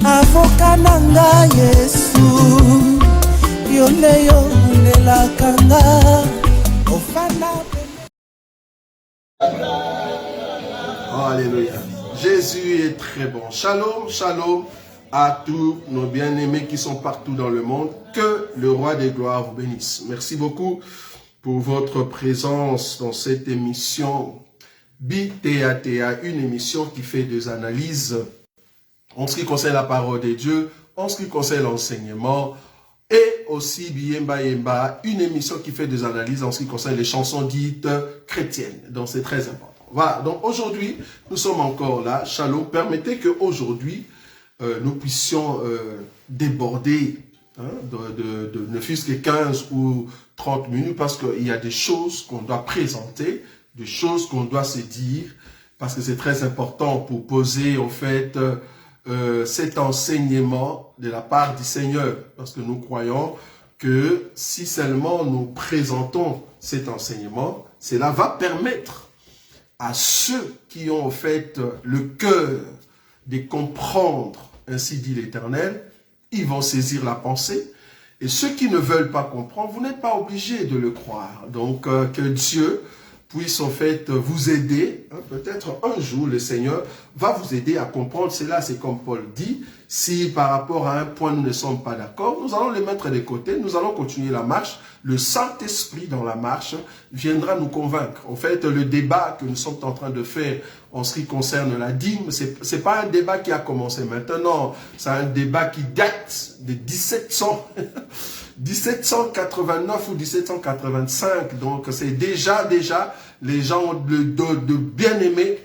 avocat nanga Yesu yoleyo nelakanga ofana. Alléluia. Jésus est très bon. Shalom, shalom à tous nos bien-aimés qui sont partout dans le monde. Que le roi des gloires vous bénisse. Merci beaucoup pour votre présence dans cette émission BTATA, une émission qui fait des analyses en ce qui concerne la parole de Dieu, en ce qui concerne l'enseignement, et aussi Biyemba Yemba, une émission qui fait des analyses en ce qui concerne les chansons dites chrétiennes. Donc c'est très important. Voilà, donc aujourd'hui, nous sommes encore là. Shalom, permettez qu'aujourd'hui, nous puissions déborder de ne fût-ce que 15 ou 30 minutes, parce qu'il y a des choses qu'on doit présenter, des choses qu'on doit se dire, parce que c'est très important pour poser, en fait, cet enseignement de la part du Seigneur. Parce que nous croyons que si seulement nous présentons cet enseignement, cela va permettre à ceux qui ont en fait le cœur de comprendre, ainsi dit l'Éternel, ils vont saisir la pensée. Et ceux qui ne veulent pas comprendre, vous n'êtes pas obligés de le croire. Donc que Dieu puisse en fait vous aider. Peut-être un jour le Seigneur va vous aider à comprendre cela. C'est comme Paul dit, si par rapport à un point nous ne sommes pas d'accord, nous allons les mettre de côté, nous allons continuer la marche. Le Saint-Esprit dans la marche viendra nous convaincre. En fait, le débat que nous sommes en train de faire en ce qui concerne la dîme, c'est pas un débat qui a commencé maintenant, c'est un débat qui date de 1789 ou 1785, donc c'est déjà les gens de bien-aimés,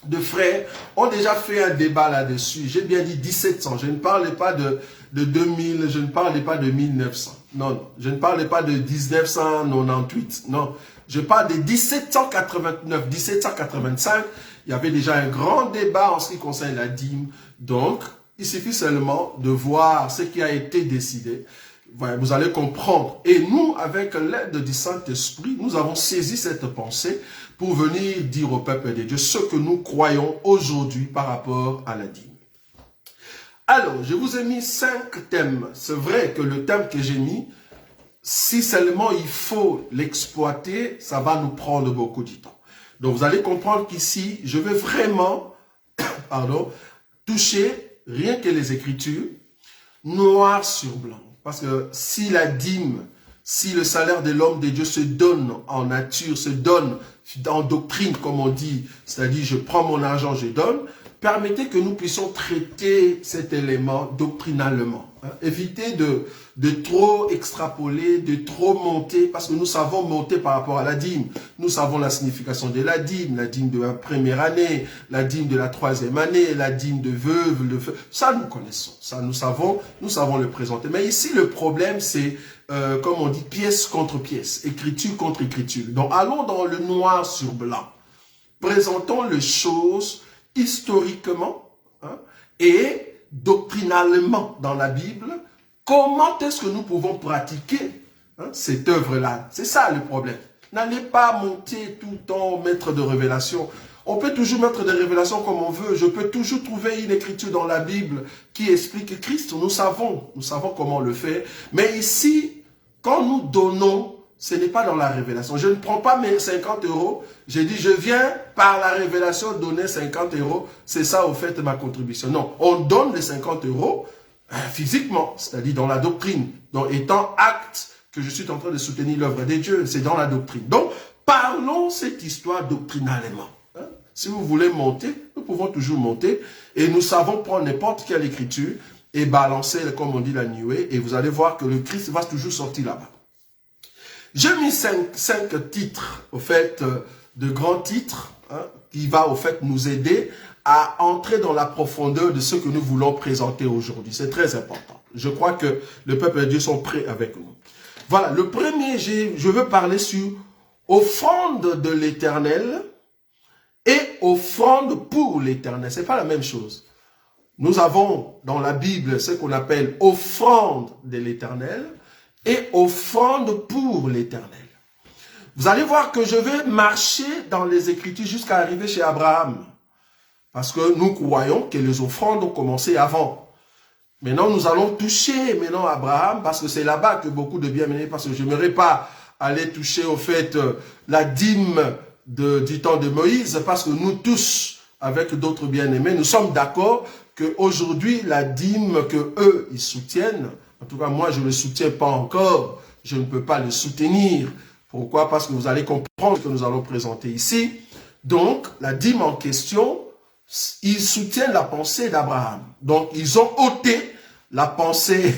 de frères, ont déjà fait un débat là-dessus. J'ai bien dit 1700, je ne parlais pas de 2000, je ne parlais pas de 1900, non, je ne parlais pas de 1998, non, je parle de 1789, 1785, il y avait déjà un grand débat en ce qui concerne la dîme, donc il suffit seulement de voir ce qui a été décidé. Vous allez comprendre. Et nous, avec l'aide du Saint-Esprit, nous avons saisi cette pensée pour venir dire au peuple de Dieu ce que nous croyons aujourd'hui par rapport à la dîme. Alors, je vous ai mis 5 thèmes. C'est vrai que le thème que j'ai mis, si seulement il faut l'exploiter, ça va nous prendre beaucoup de temps. Donc, vous allez comprendre qu'ici, je veux vraiment toucher rien que les Écritures, noir sur blanc. Parce que si la dîme, si le salaire de l'homme de Dieu se donne en nature, se donne en doctrine, comme on dit, c'est-à-dire je prends mon argent, je donne, permettez que nous puissions traiter cet élément doctrinalement. Évitez de trop extrapoler, de trop monter, parce que nous savons monter par rapport à la dîme. Nous savons la signification de la dîme de la première année, la dîme de la 3e année, la dîme de veuve, ça nous connaissons, ça nous savons le présenter. Mais ici le problème c'est, comme on dit, pièce contre pièce, écriture contre écriture. Donc allons dans le noir sur blanc. Présentons les choses historiquement et doctrinalement dans la Bible. Comment est-ce que nous pouvons pratiquer cette œuvre-là? C'est ça le problème. N'allez pas monter tout le temps, mettre de révélations. On peut toujours mettre des révélations comme on veut. Je peux toujours trouver une écriture dans la Bible qui explique Christ. Nous savons comment le faire. Mais ici, quand nous donnons, ce n'est pas dans la révélation. Je ne prends pas mes 50 €. J'ai dit, je viens par la révélation donner 50 €. C'est ça, au fait, ma contribution. Non, on donne les 50 € physiquement, c'est-à-dire dans la doctrine. Donc, étant acte que je suis en train de soutenir l'œuvre de Dieu, c'est dans la doctrine. Donc, parlons cette histoire doctrinalement. Si vous voulez monter, nous pouvons toujours monter. Et nous savons prendre n'importe quelle écriture et balancer, comme on dit, la nuée. Et vous allez voir que le Christ va toujours sortir là-bas. J'ai mis 5 titres, au fait, de grands titres, qui va, au fait, nous aider à entrer dans la profondeur de ce que nous voulons présenter aujourd'hui. C'est très important. Je crois que le peuple de Dieu sont prêts avec nous. Voilà, le premier, je veux parler sur offrande de l'Éternel et offrande pour l'Éternel. C'est pas la même chose. Nous avons dans la Bible ce qu'on appelle offrande de l'Éternel et offrande pour l'Éternel. Vous allez voir que je vais marcher dans les Écritures jusqu'à arriver chez Abraham. Parce que nous croyons que les offrandes ont commencé avant. Maintenant, nous allons toucher maintenant Abraham, parce que c'est là-bas que beaucoup de bien-aimés, parce que je n'aimerais pas aller toucher au fait la dîme du temps de Moïse, parce que nous tous, avec d'autres bien-aimés, nous sommes d'accord qu'aujourd'hui, la dîme que eux, ils soutiennent, en tout cas moi je ne le soutiens pas encore, je ne peux pas le soutenir. Pourquoi? Parce que vous allez comprendre ce que nous allons présenter ici. Donc, la dîme en question, ils soutiennent la pensée d'Abraham. Donc, ils ont ôté la pensée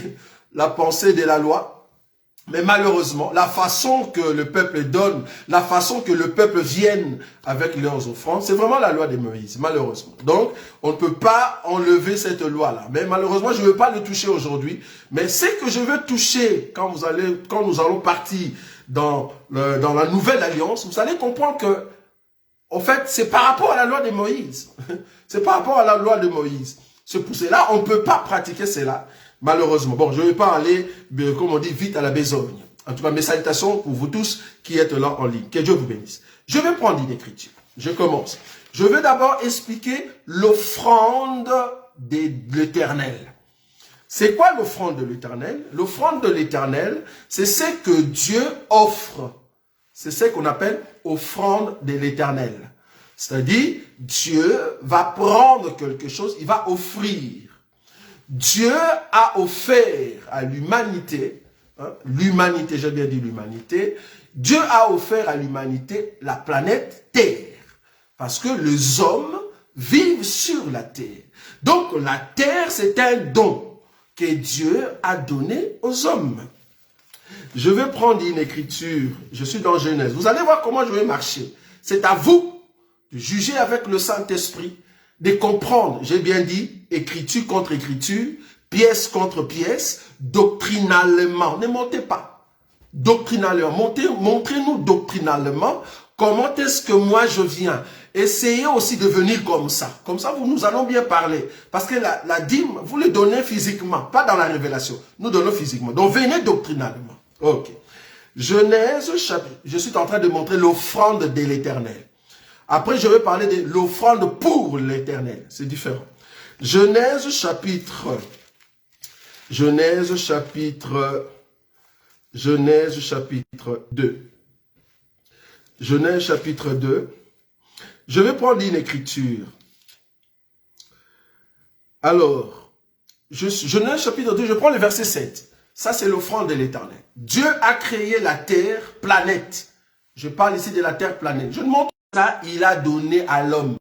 de la loi. Mais malheureusement, la façon que le peuple donne, la façon que le peuple vienne avec leurs offrandes, c'est vraiment la loi de Moïse, malheureusement. Donc, on ne peut pas enlever cette loi-là. Mais malheureusement, je ne veux pas le toucher aujourd'hui. Mais ce que je veux toucher quand nous allons partir dans la nouvelle alliance, vous allez comprendre que, en fait, c'est par rapport à la loi de Moïse. C'est par rapport à la loi de Moïse. C'est pour cela, on ne peut pas pratiquer cela. Malheureusement. Bon, je ne vais pas aller, comme on dit, vite à la besogne. En tout cas, mes salutations pour vous tous qui êtes là en ligne. Que Dieu vous bénisse. Je vais prendre une écriture. Je commence. Je vais d'abord expliquer l'offrande de l'Éternel. C'est quoi l'offrande de l'Éternel? L'offrande de l'Éternel, c'est ce que Dieu offre. C'est ce qu'on appelle offrande de l'Éternel. C'est-à-dire, Dieu va prendre quelque chose, il va offrir. Dieu a offert à l'humanité, l'humanité, j'ai bien dit l'humanité, Dieu a offert à l'humanité la planète Terre, parce que les hommes vivent sur la Terre. Donc la Terre, c'est un don que Dieu a donné aux hommes. Je vais prendre une écriture, je suis dans Genèse, vous allez voir comment je vais marcher. C'est à vous de juger avec le Saint-Esprit, de comprendre, j'ai bien dit, écriture contre écriture, pièce contre pièce, doctrinalement. Ne montez pas. Doctrinalement. Montrez-nous doctrinalement comment est-ce que moi je viens. Essayez aussi de venir comme ça. Comme ça, nous allons bien parler. Parce que la dîme, vous le donnez physiquement, pas dans la révélation. Nous donnons physiquement. Donc, venez doctrinalement. Ok. Genèse, chapitre. Je suis en train de montrer l'offrande de l'Éternel. Après, je vais parler de l'offrande pour l'Éternel. C'est différent. Genèse chapitre 2. Genèse chapitre 2. Je vais prendre une écriture. Alors, Genèse chapitre 2, je prends le verset 7. Ça, c'est l'offrande de l'Éternel. Dieu a créé la terre, planète. Je parle ici de la terre, planète. Je ne montre ça, il a donné à l'homme.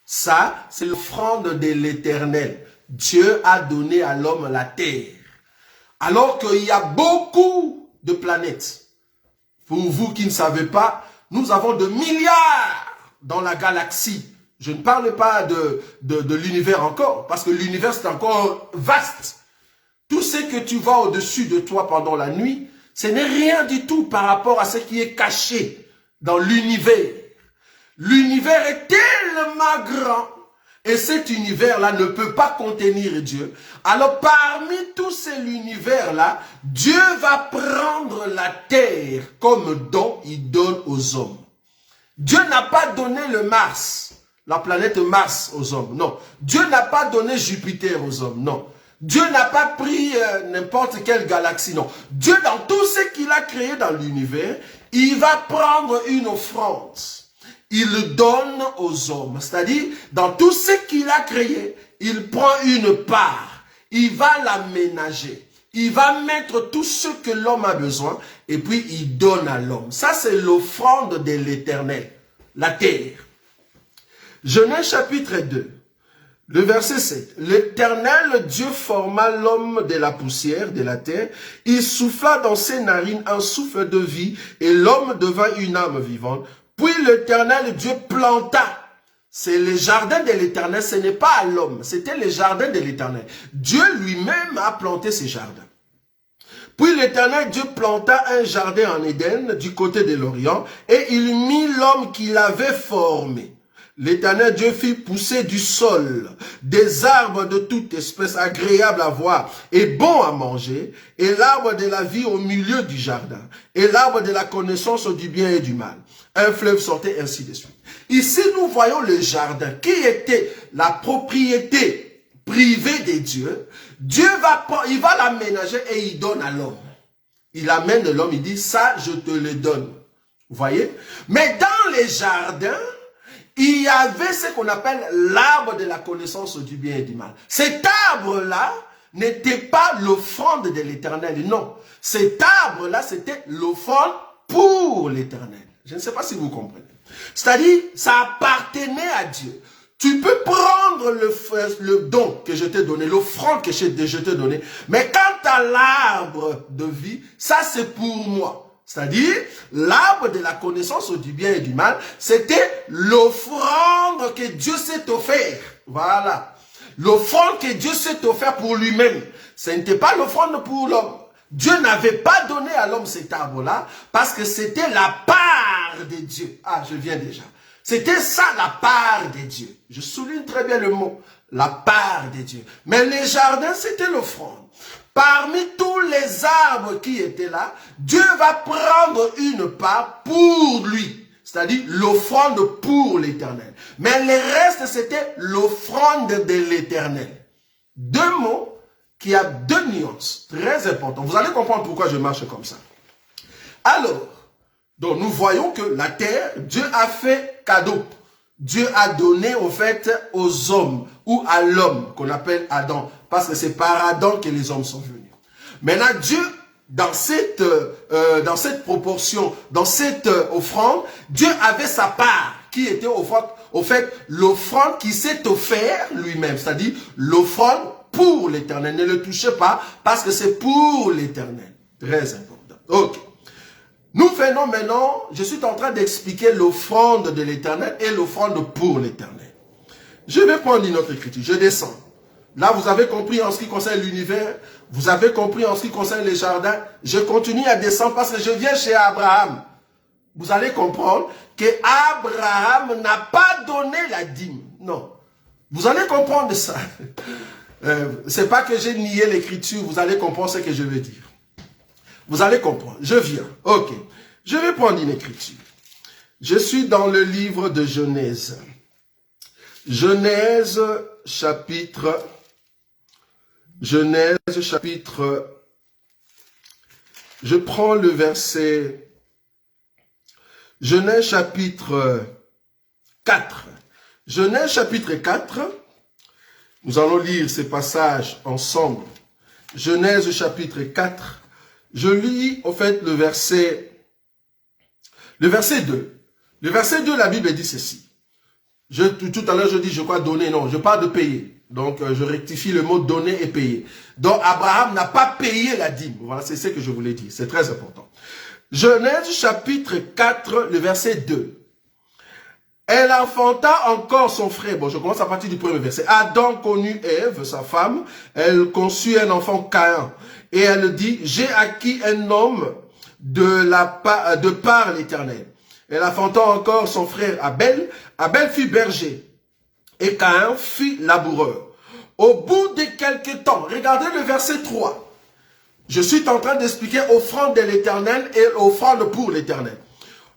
Ça, c'est l'offrande de l'Éternel. Dieu a donné à l'homme la terre. Alors qu'il y a beaucoup de planètes. Pour vous qui ne savez pas, nous avons de milliards dans la galaxie. Je ne parle pas de l'univers encore, parce que l'univers c'est encore vaste. Tout ce que tu vois au-dessus de toi pendant la nuit, ce n'est rien du tout par rapport à ce qui est caché dans l'univers. L'univers est tellement grand et cet univers-là ne peut pas contenir Dieu. Alors parmi tous ces univers-là, Dieu va prendre la terre comme don, il donne aux hommes. Dieu n'a pas donné le Mars, la planète Mars aux hommes, non. Dieu n'a pas donné Jupiter aux hommes, non. Dieu n'a pas pris n'importe quelle galaxie, non. Dieu, dans tout ce qu'il a créé dans l'univers, il va prendre une offrande. Il donne aux hommes. C'est-à-dire, dans tout ce qu'il a créé, il prend une part. Il va l'aménager. Il va mettre tout ce que l'homme a besoin et puis il donne à l'homme. Ça, c'est l'offrande de l'Éternel, la terre. Genèse chapitre 2, le verset 7. L'Éternel Dieu forma l'homme de la poussière de la terre. Il souffla dans ses narines un souffle de vie et l'homme devint une âme vivante. Puis l'Éternel Dieu planta. C'est le jardin de l'Éternel, ce n'est pas à l'homme, c'était le jardin de l'Éternel. Dieu lui-même a planté ces jardins. Puis l'Éternel Dieu planta un jardin en Éden du côté de l'Orient et il mit l'homme qu'il avait formé. L'Éternel Dieu fit pousser du sol des arbres de toute espèce agréables à voir et bons à manger, et l'arbre de la vie au milieu du jardin, et l'arbre de la connaissance du bien et du mal. Un fleuve sortait ainsi de suite. Ici, nous voyons le jardin qui était la propriété privé de Dieu, il va l'aménager et il donne à l'homme. Il amène l'homme, il dit, ça, je te le donne. Vous voyez? Mais dans les jardins, il y avait ce qu'on appelle l'arbre de la connaissance du bien et du mal. Cet arbre-là n'était pas l'offrande de l'Éternel, non. Cet arbre-là, c'était l'offrande pour l'Éternel. Je ne sais pas si vous comprenez. C'est-à-dire, ça appartenait à Dieu. Tu peux prendre le don que je t'ai donné, l'offrande que je t'ai donnée, mais quant à l'arbre de vie, ça c'est pour moi. C'est-à-dire, l'arbre de la connaissance du bien et du mal, c'était l'offrande que Dieu s'est offert. Voilà. L'offrande que Dieu s'est offert pour lui-même. Ce n'était pas l'offrande pour l'homme. Dieu n'avait pas donné à l'homme cet arbre-là parce que c'était la part de Dieu. Ah, je viens déjà. C'était ça la part de Dieu. Je souligne très bien le mot. La part de Dieu. Mais les jardins, c'était l'offrande. Parmi tous les arbres qui étaient là, Dieu va prendre une part pour lui. C'est-à-dire l'offrande pour l'Éternel. Mais le reste, c'était l'offrande de l'Éternel. Deux mots qui a deux nuances très importantes. Vous allez comprendre pourquoi je marche comme ça. Alors, donc nous voyons que la terre, Dieu a fait cadeau. Dieu a donné au fait aux hommes ou à l'homme qu'on appelle Adam. Parce que c'est par Adam que les hommes sont venus. Maintenant, Dieu, dans cette proportion, dans cette offrande, Dieu avait sa part qui était au fait l'offrande qui s'est offert lui-même. C'est-à-dire l'offrande pour l'Éternel. Ne le touchez pas parce que c'est pour l'Éternel. Très important. Ok. Nous venons maintenant, je suis en train d'expliquer l'offrande de l'Éternel et l'offrande pour l'Éternel. Je vais prendre une autre écriture, je descends. Là, vous avez compris en ce qui concerne l'univers, vous avez compris en ce qui concerne les jardins. Je continue à descendre parce que je viens chez Abraham. Vous allez comprendre que Abraham n'a pas donné la dîme. Non. Vous allez comprendre ça. C'est pas que j'ai nié l'écriture, vous allez comprendre ce que je veux dire. Vous allez comprendre. Je viens. Ok. Je vais prendre une écriture. Je suis dans le livre de Genèse. Genèse chapitre. Je prends le verset. Genèse chapitre 4. Genèse chapitre 4. Nous allons lire ces passages ensemble. Genèse chapitre 4. Je lis, au fait, le verset 2. Le verset 2, la Bible dit ceci. Tout à l'heure, je dis, je crois donner. Non, je parle de payer. Donc, je rectifie le mot donner et payer. Donc, Abraham n'a pas payé la dîme. Voilà, c'est ce que je voulais dire. C'est très important. Genèse chapitre 4, le verset 2. Elle enfanta encore son frère. Bon, je commence à partir du premier verset. Adam connut Ève, sa femme. Elle conçut un enfant Caïn. Et elle dit, j'ai acquis un homme de par l'Éternel. Elle enfanta encore son frère Abel. Abel fut berger. Et Caïn fut laboureur. Au bout de quelques temps, regardez le verset 3. Je suis en train d'expliquer offrande de l'Éternel et offrande pour l'Éternel.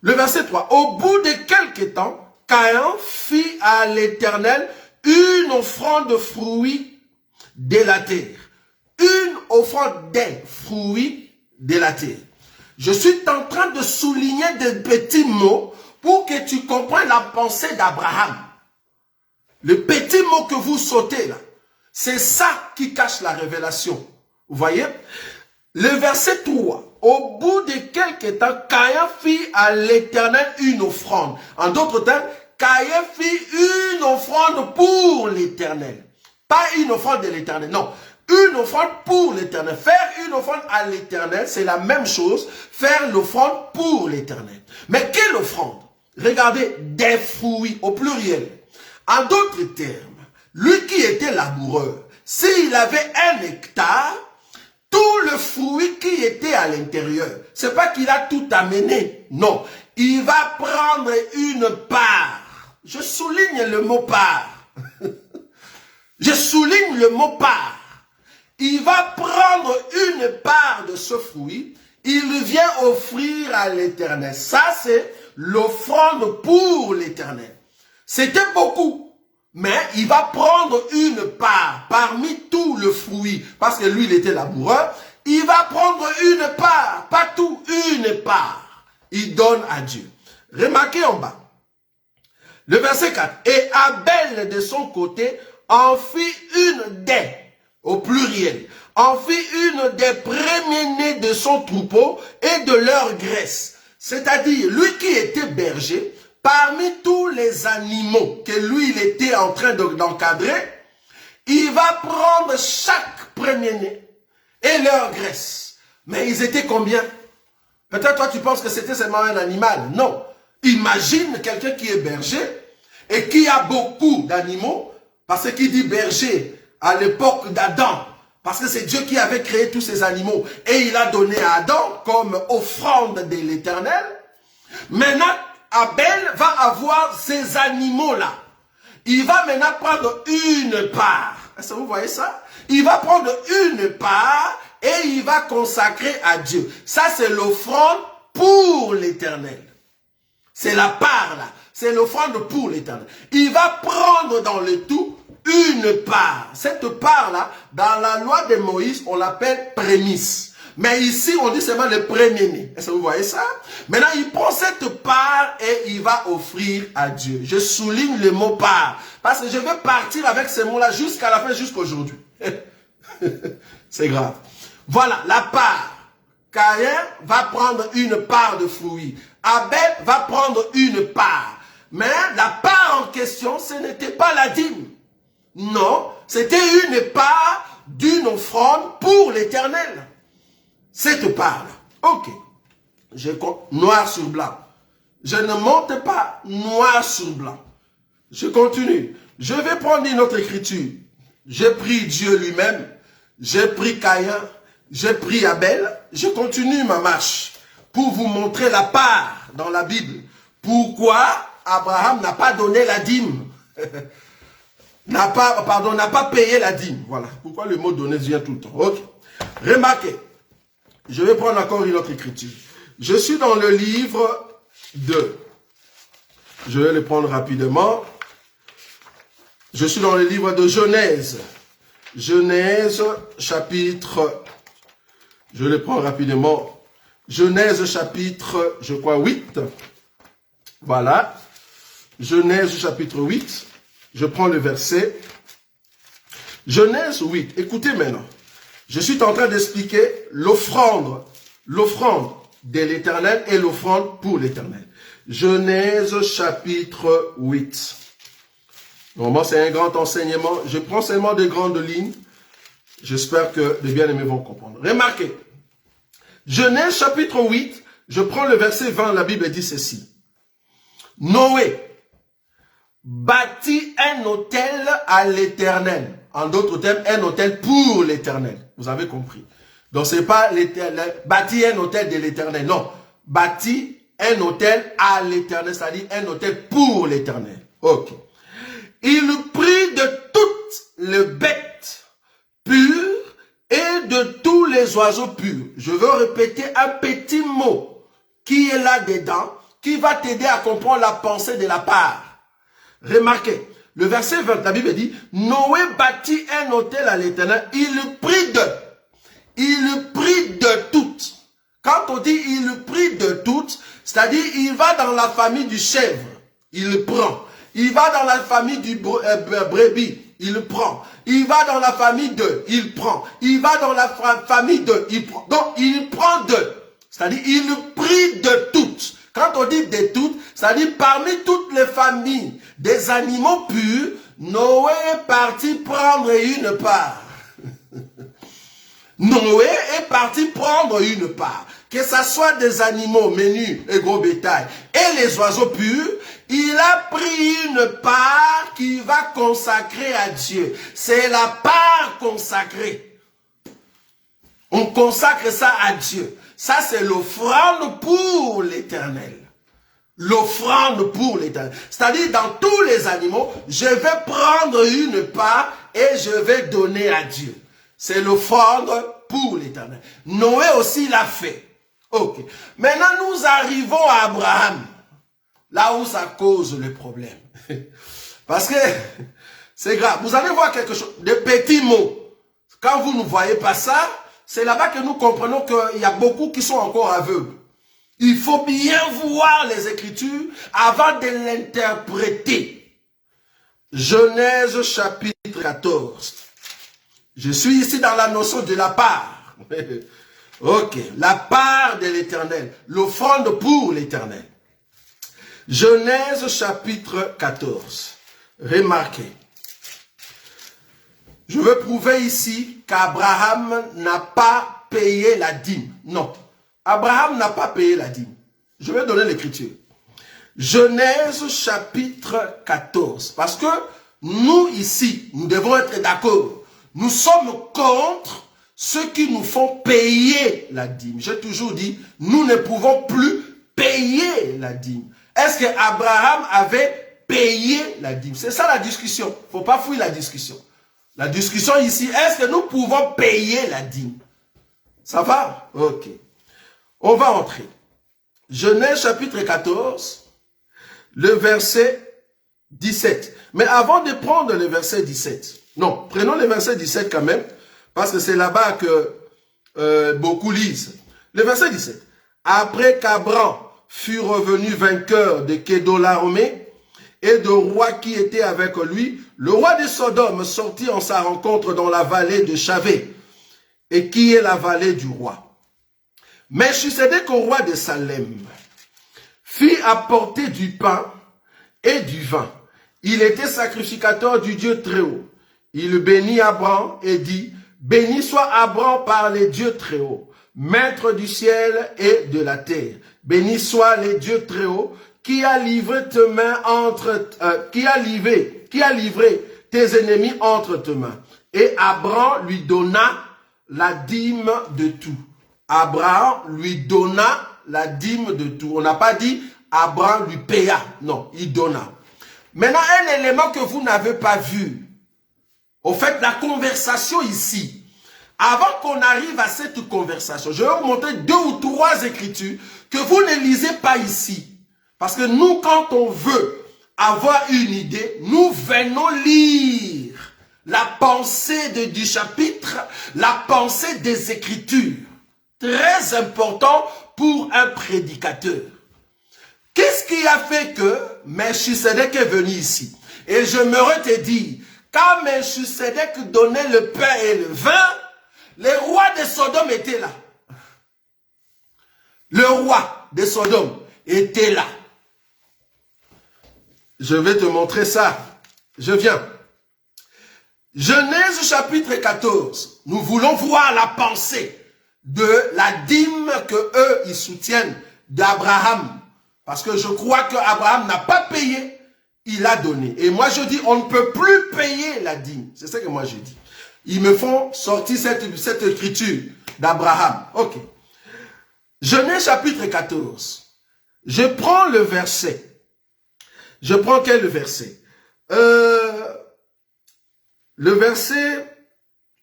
Le verset 3. Au bout de quelques temps, Caïn fit à l'Éternel une offrande de fruits de la terre. Une offrande des fruits de la terre. Je suis en train de souligner des petits mots pour que tu comprennes la pensée d'Abraham. Le petit mot que vous sautez là, c'est ça qui cache la révélation. Vous voyez? Le verset 3. Au bout de quelques temps, Caïn fit à l'Éternel une offrande. En d'autres termes, Caïn fit une offrande pour l'Éternel. Pas une offrande de l'Éternel, non. Une offrande pour l'Éternel. Faire une offrande à l'Éternel, c'est la même chose. Faire l'offrande pour l'Éternel. Mais quelle offrande? Regardez, des fruits au pluriel. En d'autres termes, lui qui était laboureur, s'il avait un hectare, tout le fruit qui était à l'intérieur, c'est pas qu'il a tout amené. Non, il va prendre une part. Je souligne le mot part. Je souligne le mot part. Il va prendre une part de ce fruit, il vient offrir à l'Éternel. Ça, c'est l'offrande pour l'Éternel. C'était beaucoup. Mais il va prendre une part parmi tout le fruit. Parce que lui, il était laboureur. Il va prendre une part, pas tout, une part. Il donne à Dieu. Remarquez en bas. Le verset 4. Et Abel, de son côté, en fit une des, au pluriel, en fit une des premiers-nés de son troupeau et de leur graisse. C'est-à-dire, lui qui était berger, parmi tous les animaux que lui, il était en train d'encadrer, il va prendre chaque premier-né et leur graisse. Mais ils étaient combien? Peut-être toi, tu penses que c'était seulement un animal. Non. Imagine quelqu'un qui est berger et qui a beaucoup d'animaux, parce qu'il dit berger à l'époque d'Adam, parce que c'est Dieu qui avait créé tous ces animaux et il a donné à Adam comme offrande de l'Éternel. Maintenant, Abel va avoir ces animaux-là. Il va maintenant prendre une part. Est-ce que vous voyez ça? Il va prendre une part et il va consacrer à Dieu. Ça, c'est l'offrande pour l'Éternel. C'est la part là. C'est l'offrande pour l'Éternel. Il va prendre dans le tout une part. Cette part-là, dans la loi de Moïse, on l'appelle prémisse. Mais ici, on dit seulement le premier-né. Est-ce que vous voyez ça? Maintenant, il prend cette part et il va offrir à Dieu. Je souligne le mot part. Parce que je vais partir avec ce mot-là jusqu'à la fin, jusqu'aujourd'hui. C'est grave. Voilà, la part. Caïn va prendre une part de fruits. Abel va prendre une part. Mais la part en question, ce n'était pas la dîme. Non, c'était une part d'une offrande pour l'Éternel. Cette part-là. Ok. Je compte noir sur blanc. Je ne monte pas noir sur blanc. Je continue. Je vais prendre une autre écriture. J'ai pris Dieu lui-même. J'ai pris Caïn. J'ai pris Abel. Je continue ma marche pour vous montrer la part dans la Bible. Pourquoi Abraham n'a pas donné la dîme. n'a pas payé la dîme. Voilà. Pourquoi le mot donner vient tout le temps. Ok. Remarquez. Je vais prendre encore une autre écriture. Je suis dans le livre de... Je vais le prendre rapidement. Je suis dans le livre de Genèse. Genèse chapitre... Je le prends rapidement. Genèse chapitre, je crois, 8. Voilà. Genèse chapitre 8. Je prends le verset. Genèse 8. Écoutez maintenant. Je suis en train d'expliquer l'offrande de l'Éternel et l'offrande pour l'Éternel. Genèse chapitre 8. Normalement, c'est un grand enseignement. Je prends seulement de grandes lignes. J'espère que les bien-aimés vont comprendre. Remarquez. Genèse chapitre 8, je prends le verset 20, la Bible dit ceci. Noé bâtit un autel à l'Éternel. En d'autres termes, un autel pour l'Éternel. Vous avez compris. Donc, c'est pas l'Éternel, bâtit un autel de l'Éternel. Non, bâtit un autel à l'Éternel, c'est-à-dire un autel pour l'Éternel. Ok. Il prit de toutes les bêtes pures et de tous les oiseaux purs. Je veux répéter un petit mot qui est là-dedans, qui va t'aider à comprendre la pensée de la part. Remarquez, le verset 20, la Bible dit, Noé bâtit un autel à l'Éternel, il prit de toutes. Quand on dit il prit de toutes, c'est-à-dire il va dans la famille du chèvre, il prend. Il va dans la famille du brebis, il prend. Il va dans la famille de, il prend. Il va dans la famille de, il prend. Donc, il prend de. C'est-à-dire, il prit de toutes. Quand on dit de toutes, c'est-à-dire parmi toutes les familles des animaux purs, Noé est parti prendre une part. Noé est parti prendre une part. Que ce soit des animaux menus et gros bétail et les oiseaux purs, il a pris une part qu'il va consacrer à Dieu. C'est la part consacrée. On consacre ça à Dieu. Ça, c'est l'offrande pour l'Éternel. L'offrande pour l'Éternel. C'est-à-dire, dans tous les animaux, je vais prendre une part et je vais donner à Dieu. C'est l'offrande pour l'Éternel. Noé aussi l'a fait. Ok. Maintenant, nous arrivons à Abraham. Là où ça cause le problème. Parce que C'est grave. Vous allez voir quelque chose, des petits mots. Quand vous ne voyez pas ça, c'est là-bas que nous comprenons qu'il y a beaucoup qui sont encore aveugles. Il faut bien voir les Écritures avant de l'interpréter. Genèse chapitre 14. Je suis ici dans la notion de la part. Ok, la part de l'Éternel, l'offrande pour l'Éternel. Genèse chapitre 14. Remarquez. Je veux prouver ici qu'Abraham n'a pas payé la dîme. Non, Abraham n'a pas payé la dîme. Je vais donner l'écriture. Genèse chapitre 14. Parce que nous ici, nous devons être d'accord. Nous sommes contre ceux qui nous font payer la dîme. J'ai toujours dit, nous ne pouvons plus payer la dîme. Est-ce que Abraham avait payé la dîme? C'est ça la discussion. Il ne faut pas fuir la discussion. La discussion ici, est-ce que nous pouvons payer la dîme? Ça va? Ok. On va entrer. Genèse chapitre 14, le verset 17. Mais avant de prendre le verset 17, non, prenons le verset 17 quand même, parce que c'est là-bas que beaucoup lisent. Le verset 17. Après qu'Abram fut revenu vainqueur de Kédorlaomer et de roi qui était avec lui, le roi de Sodome sortit en sa rencontre dans la vallée de Chavé, et qui est la vallée du roi. Melchisédek au roi de Salem fit apporter du pain et du vin. Il était sacrificateur du Dieu Très-Haut. Il bénit Abram et dit, béni soit Abram par les dieux Très-Haut, maître du ciel et de la terre. Béni soit les dieux Très-Haut, qui a livré tes mains qui a livré tes ennemis entre tes mains. Et Abram lui donna la dîme de tout. Abraham lui donna la dîme de tout. On n'a pas dit Abraham lui paya. Non, il donna. Maintenant, un élément que vous n'avez pas vu. Au fait, la conversation ici. Avant qu'on arrive à cette conversation, je vais vous montrer 2 ou 3 écritures que vous ne lisez pas ici. Parce que nous, quand on veut avoir une idée, nous venons lire la pensée du chapitre, la pensée des Écritures. Très important pour un prédicateur. Qu'est-ce qui a fait que Melchisédek est venu ici? Et je me te dire, quand Melchisédek donnait le pain et le vin, les rois de Sodome étaient là. Le roi de Sodome était là. Je vais te montrer ça. Je viens. Genèse chapitre 14. Nous voulons voir la pensée de la dîme que eux, ils soutiennent d'Abraham. Parce que je crois qu'Abraham n'a pas payé, il a donné. Et moi je dis, on ne peut plus payer la dîme. C'est ce que moi je dis. Ils me font sortir cette écriture d'Abraham. Ok. Genèse chapitre 14. Je prends le verset. Je prends quel verset? Le verset,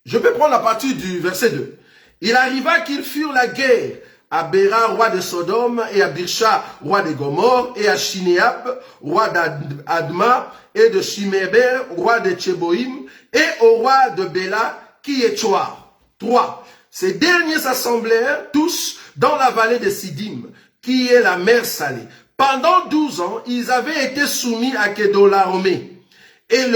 je peux prendre la partie du verset 2. Il arriva qu'ils furent la guerre à Béra, roi de Sodome, et à Birsha, roi de Gomorre, et à Shineab, roi d'Adma, et de Shimeber, roi de Tchéboïm, et au roi de Béla, qui est Tchoar. 3. Ces derniers s'assemblèrent tous dans la vallée de Sidim, qui est la mer salée. Pendant 12 ans, ils avaient été soumis à Kédorlaomer. Et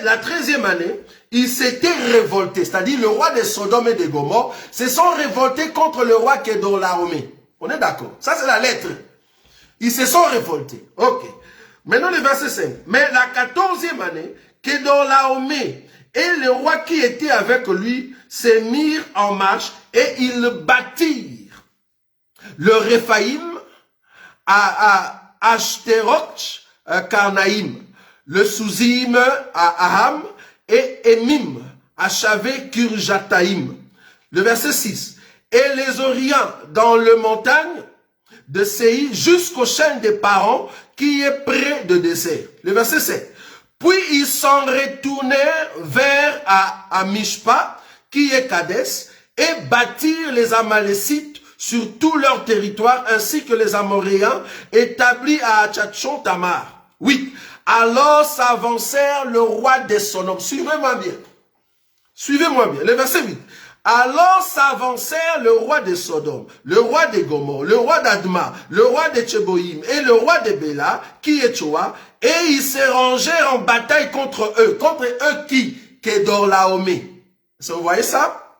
la 13e année, ils s'étaient révoltés. C'est-à-dire le roi de Sodome et de Gomorre se sont révoltés contre le roi Kédorlaomer. On est d'accord? Ça, c'est la lettre. Ils se sont révoltés. Ok. Maintenant, le verset 5. Mais la 14e année, Kédorlaomer et le roi qui était avec lui se mirent en marche et ils bâtirent le Réphaïm à Ashtéroch, Karnaïm, le Souzim à Aham et Emim à Chavé Kirjataïm. Le verset 6. Et les Orients dans le montagne de Séi jusqu'au chêne des parents qui est près de désert. Le verset 7. Puis ils s'en retournèrent vers à Mishpa qui est Kadès et bâtirent les Amalécites sur tout leur territoire, ainsi que les Amoréens établis à Tchatchon Tamar. Oui, Alors s'avancèrent le roi des Sodome. Suivez-moi bien. Suivez-moi bien. Le verset 8. Alors s'avancèrent le roi de Sodome, le roi de Gomorrhe, le roi d'Adma, le roi de Tcheboïm et le roi de Béla, qui est Tchoa, et ils se rangèrent en bataille contre eux. Contre eux qui? Kedorlaomé. Vous voyez ça?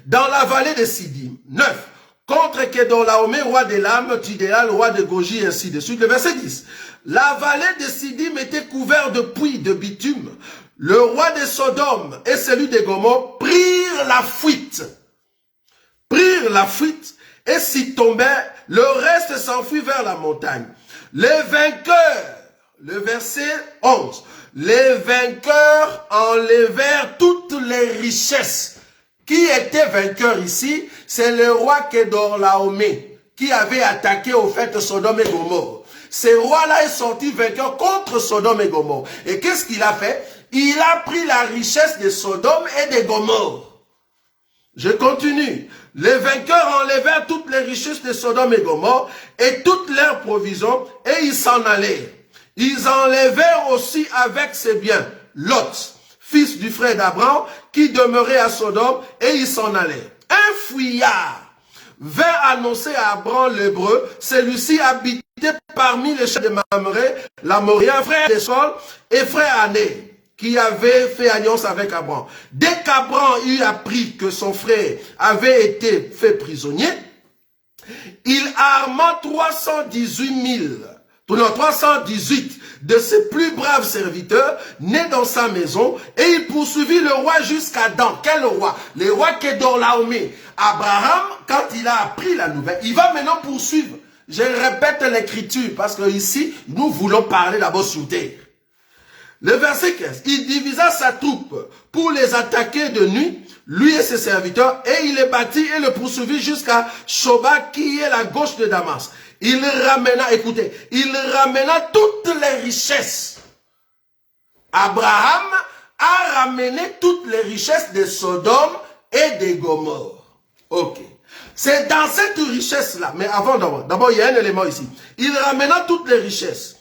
Dans la vallée de Sidim. 9. Contre Kedorlaomé, roi d'Élam, Tidéal, roi de Goji, ainsi de suite. Le verset 10. La vallée de Sidim était couverte de puits, de bitume. Le roi de Sodome et celui de Gomorrhe prirent la fuite. Prirent la fuite et s'y tombèrent. Le reste s'enfuit vers la montagne. Les vainqueurs, le verset 11. Les vainqueurs enlevèrent toutes les richesses. Qui était vainqueur ici? C'est le roi Kedorlaomé qui avait attaqué au fait Sodome et Gomorrhe. Ce roi-là est sorti vainqueur contre Sodome et Gomorrhe. Et qu'est-ce qu'il a fait? Il a pris la richesse de Sodome et de Gomorrhe. Je continue. Les vainqueurs enlevèrent toutes les richesses de Sodome et Gomorrhe et toutes leurs provisions et ils s'en allèrent. Ils enlevèrent aussi avec ses biens Lot, fils du frère d'Abraham, qui demeurait à Sodome, et ils s'en allèrent. Un fuyard vint annoncer à Abraham l'Hébreu, celui-ci habitait parmi les chefs de Mamré, l'Amorien, frère de Sol et frère Ané, qui avait fait alliance avec Abraham. Dès qu'Abraham eut appris que son frère avait été fait prisonnier, il arma 318 de ses plus braves serviteurs, nés dans sa maison, et il poursuivit le roi jusqu'à Dan. Quel roi? Le roi Kedorlaomé. Abraham, quand il a appris la nouvelle, il va maintenant poursuivre. Je répète l'écriture, parce que ici, nous voulons parler d'abord sur terre. Le verset 15, il divisa sa troupe pour les attaquer de nuit, lui et ses serviteurs, et il les battit et le poursuivit jusqu'à Shoba, qui est la gauche de Damas. Il ramena, écoutez, il ramena toutes les richesses. Abraham a ramené toutes les richesses de Sodome et de Gomorrhe. Ok. C'est dans cette richesse-là, mais avant d'abord, il y a un élément ici. Il ramena toutes les richesses.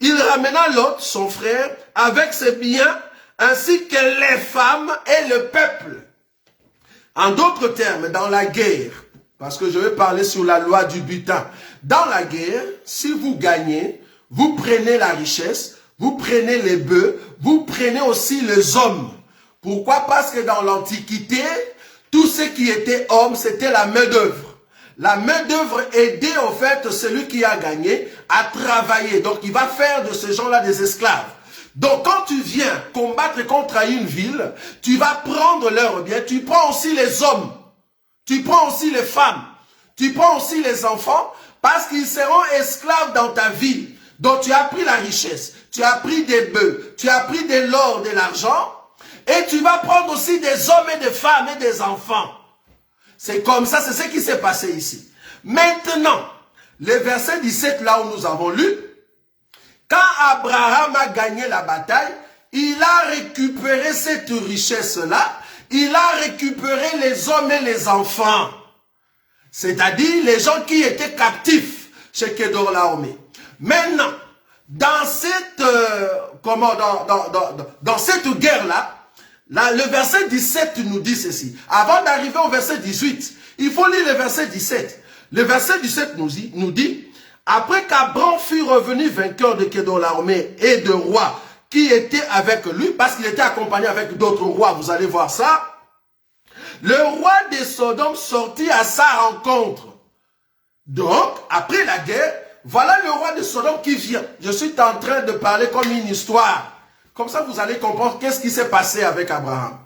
Il ramena Lot, son frère, avec ses biens, ainsi que les femmes et le peuple. En d'autres termes, dans la guerre, parce que je vais parler sur la loi du butin. Dans la guerre, si vous gagnez, vous prenez la richesse, vous prenez les bœufs, vous prenez aussi les hommes. Pourquoi? Parce que dans l'Antiquité, tout ce qui était homme, c'était la main-d'œuvre. La main-d'œuvre aidait au fait celui qui a gagné à travailler. Donc, il va faire de ces gens-là des esclaves. Donc, quand tu viens combattre contre une ville, tu vas prendre leurs biens, tu prends aussi les hommes, tu prends aussi les femmes, tu prends aussi les enfants, parce qu'ils seront esclaves dans ta ville. Donc, tu as pris la richesse, tu as pris des bœufs, tu as pris de l'or, de l'argent, et tu vas prendre aussi des hommes et des femmes et des enfants. C'est comme ça, c'est ce qui s'est passé ici. Maintenant, le verset 17, là où nous avons lu, quand Abraham a gagné la bataille, il a récupéré cette richesse-là, il a récupéré les hommes et les enfants. C'est-à-dire les gens qui étaient captifs chez Kedorlaomé. Maintenant, dans cette, dans cette guerre-là, le verset 17 nous dit ceci. Avant d'arriver au verset 18, il faut lire le verset 17. Le verset 17 nous dit, après qu'Abraham fut revenu vainqueur de Kedorlaomé et de rois qui étaient avec lui, parce qu'il était accompagné avec d'autres rois, vous allez voir ça, le roi de Sodome sortit à sa rencontre. Donc, après la guerre, voilà le roi de Sodome qui vient. Je suis en train de parler comme une histoire. Comme ça, vous allez comprendre qu'est-ce qui s'est passé avec Abraham.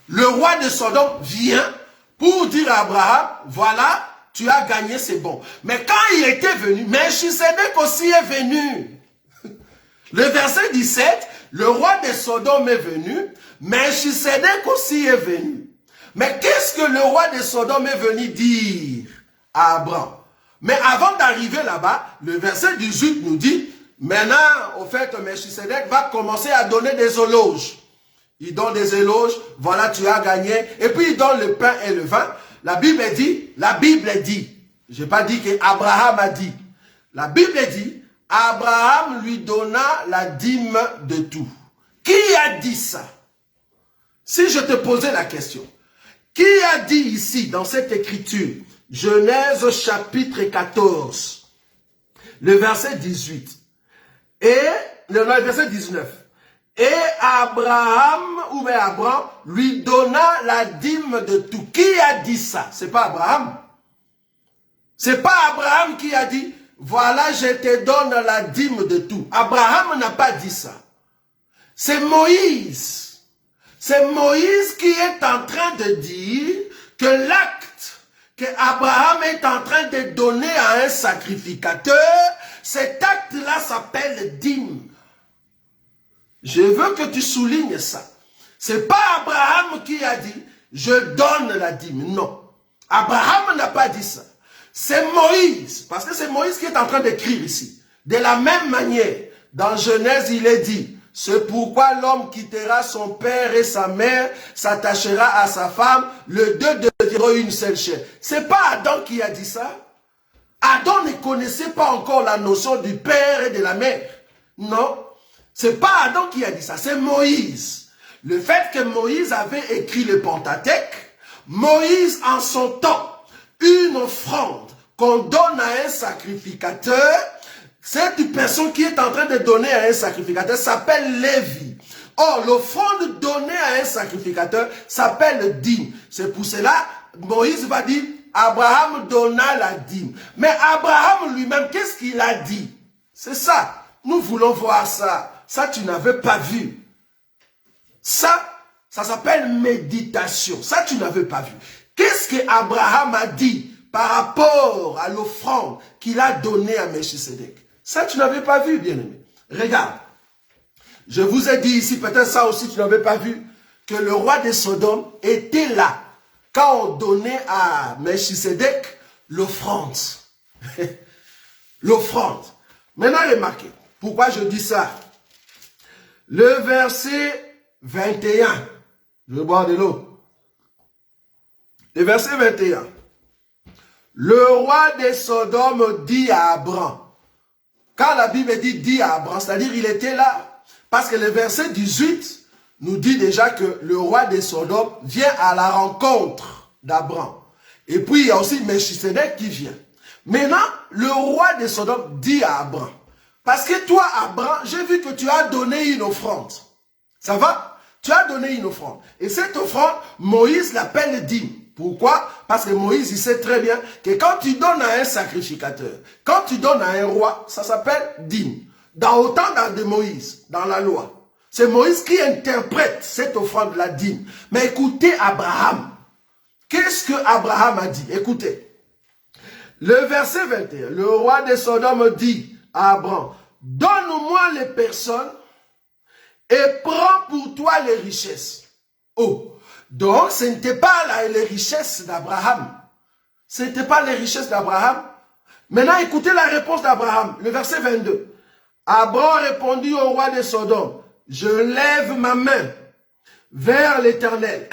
Le roi de Sodome vient pour dire à Abraham, voilà, tu as gagné, c'est bon. Mais quand il était venu, Melchisedec aussi est venu. Le verset 17, le roi de Sodome est venu, Melchisedec aussi est venu. Mais qu'est-ce que le roi de Sodome est venu dire à Abraham? Mais avant d'arriver là-bas, le verset 18 nous dit, maintenant, au fait, Melchisedec va commencer à donner des éloges. Il donne des éloges, voilà, tu as gagné. Et puis, il donne le pain et le vin. La Bible dit, je n'ai pas dit qu'Abraham a dit. La Bible dit, Abraham lui donna la dîme de tout. Qui a dit ça? Si je te posais la question, qui a dit ici, dans cette écriture, Genèse chapitre 14, le verset 18, le verset 19, et Abraham lui donna la dîme de tout. Qui a dit ça? C'est pas Abraham. C'est pas Abraham qui a dit, voilà, je te donne la dîme de tout. Abraham n'a pas dit ça. C'est Moïse. C'est Moïse qui est en train de dire que l'acte que Abraham est en train de donner à un sacrificateur, cet acte-là s'appelle dîme. Je veux que tu soulignes ça. C'est pas Abraham qui a dit, je donne la dîme. Non. Abraham n'a pas dit ça. C'est Moïse. Parce que c'est Moïse qui est en train d'écrire ici. De la même manière, dans Genèse, il est dit, c'est pourquoi l'homme quittera son père et sa mère, s'attachera à sa femme, le deux deviendront une seule chair. C'est pas Adam qui a dit ça. Adam ne connaissait pas encore la notion du père et de la mère. Non. C'est pas Adam qui a dit ça, c'est Moïse. Le fait que Moïse avait écrit le Pentateuque, Moïse en son temps, une offrande qu'on donne à un sacrificateur, cette personne qui est en train de donner à un sacrificateur s'appelle Lévi. Or, l'offrande donnée à un sacrificateur s'appelle dîme. C'est pour cela, Moïse va dire, Abraham donna la dîme. Mais Abraham lui-même, qu'est-ce qu'il a dit? C'est ça. Nous voulons voir ça. Ça, tu n'avais pas vu. Ça s'appelle méditation. Ça, tu n'avais pas vu. Qu'est-ce que Abraham a dit par rapport à l'offrande qu'il a donnée à Melchisedec? Ça, tu n'avais pas vu, bien-aimé. Regarde. Je vous ai dit ici, peut-être ça aussi, tu n'avais pas vu, que le roi de Sodome était là quand on donnait à Melchisedec l'offrande. L'offrande. Maintenant, remarquez. Pourquoi je dis ça? Le verset 21. Je vais boire de l'eau. Le verset 21. Le roi de Sodome dit à Abraham. Quand la Bible dit à Abraham, c'est-à-dire il était là. Parce que le verset 18 nous dit déjà que le roi de Sodome vient à la rencontre d'Abraham. Et puis il y a aussi Melchisedec qui vient. Maintenant, le roi de Sodome dit à Abraham. Parce que toi, Abraham, j'ai vu que tu as donné une offrande. Ça va? Tu as donné une offrande. Et cette offrande, Moïse l'appelle dîme. Pourquoi? Parce que Moïse, il sait très bien que quand tu donnes à un sacrificateur, quand tu donnes à un roi, ça s'appelle dîme. Dans autant de Moïse, dans la loi. C'est Moïse qui interprète cette offrande, la dîme. Mais écoutez Abraham. Qu'est-ce que Abraham a dit? Écoutez. Le verset 21. Le roi de Sodome dit à Abraham, donne-moi les personnes et prends pour toi les richesses. Oh. Donc, ce n'était pas les richesses d'Abraham. Ce n'était pas les richesses d'Abraham. Maintenant, écoutez la réponse d'Abraham. Le verset 22. Abraham répondit au roi de Sodome, je lève ma main vers l'Éternel,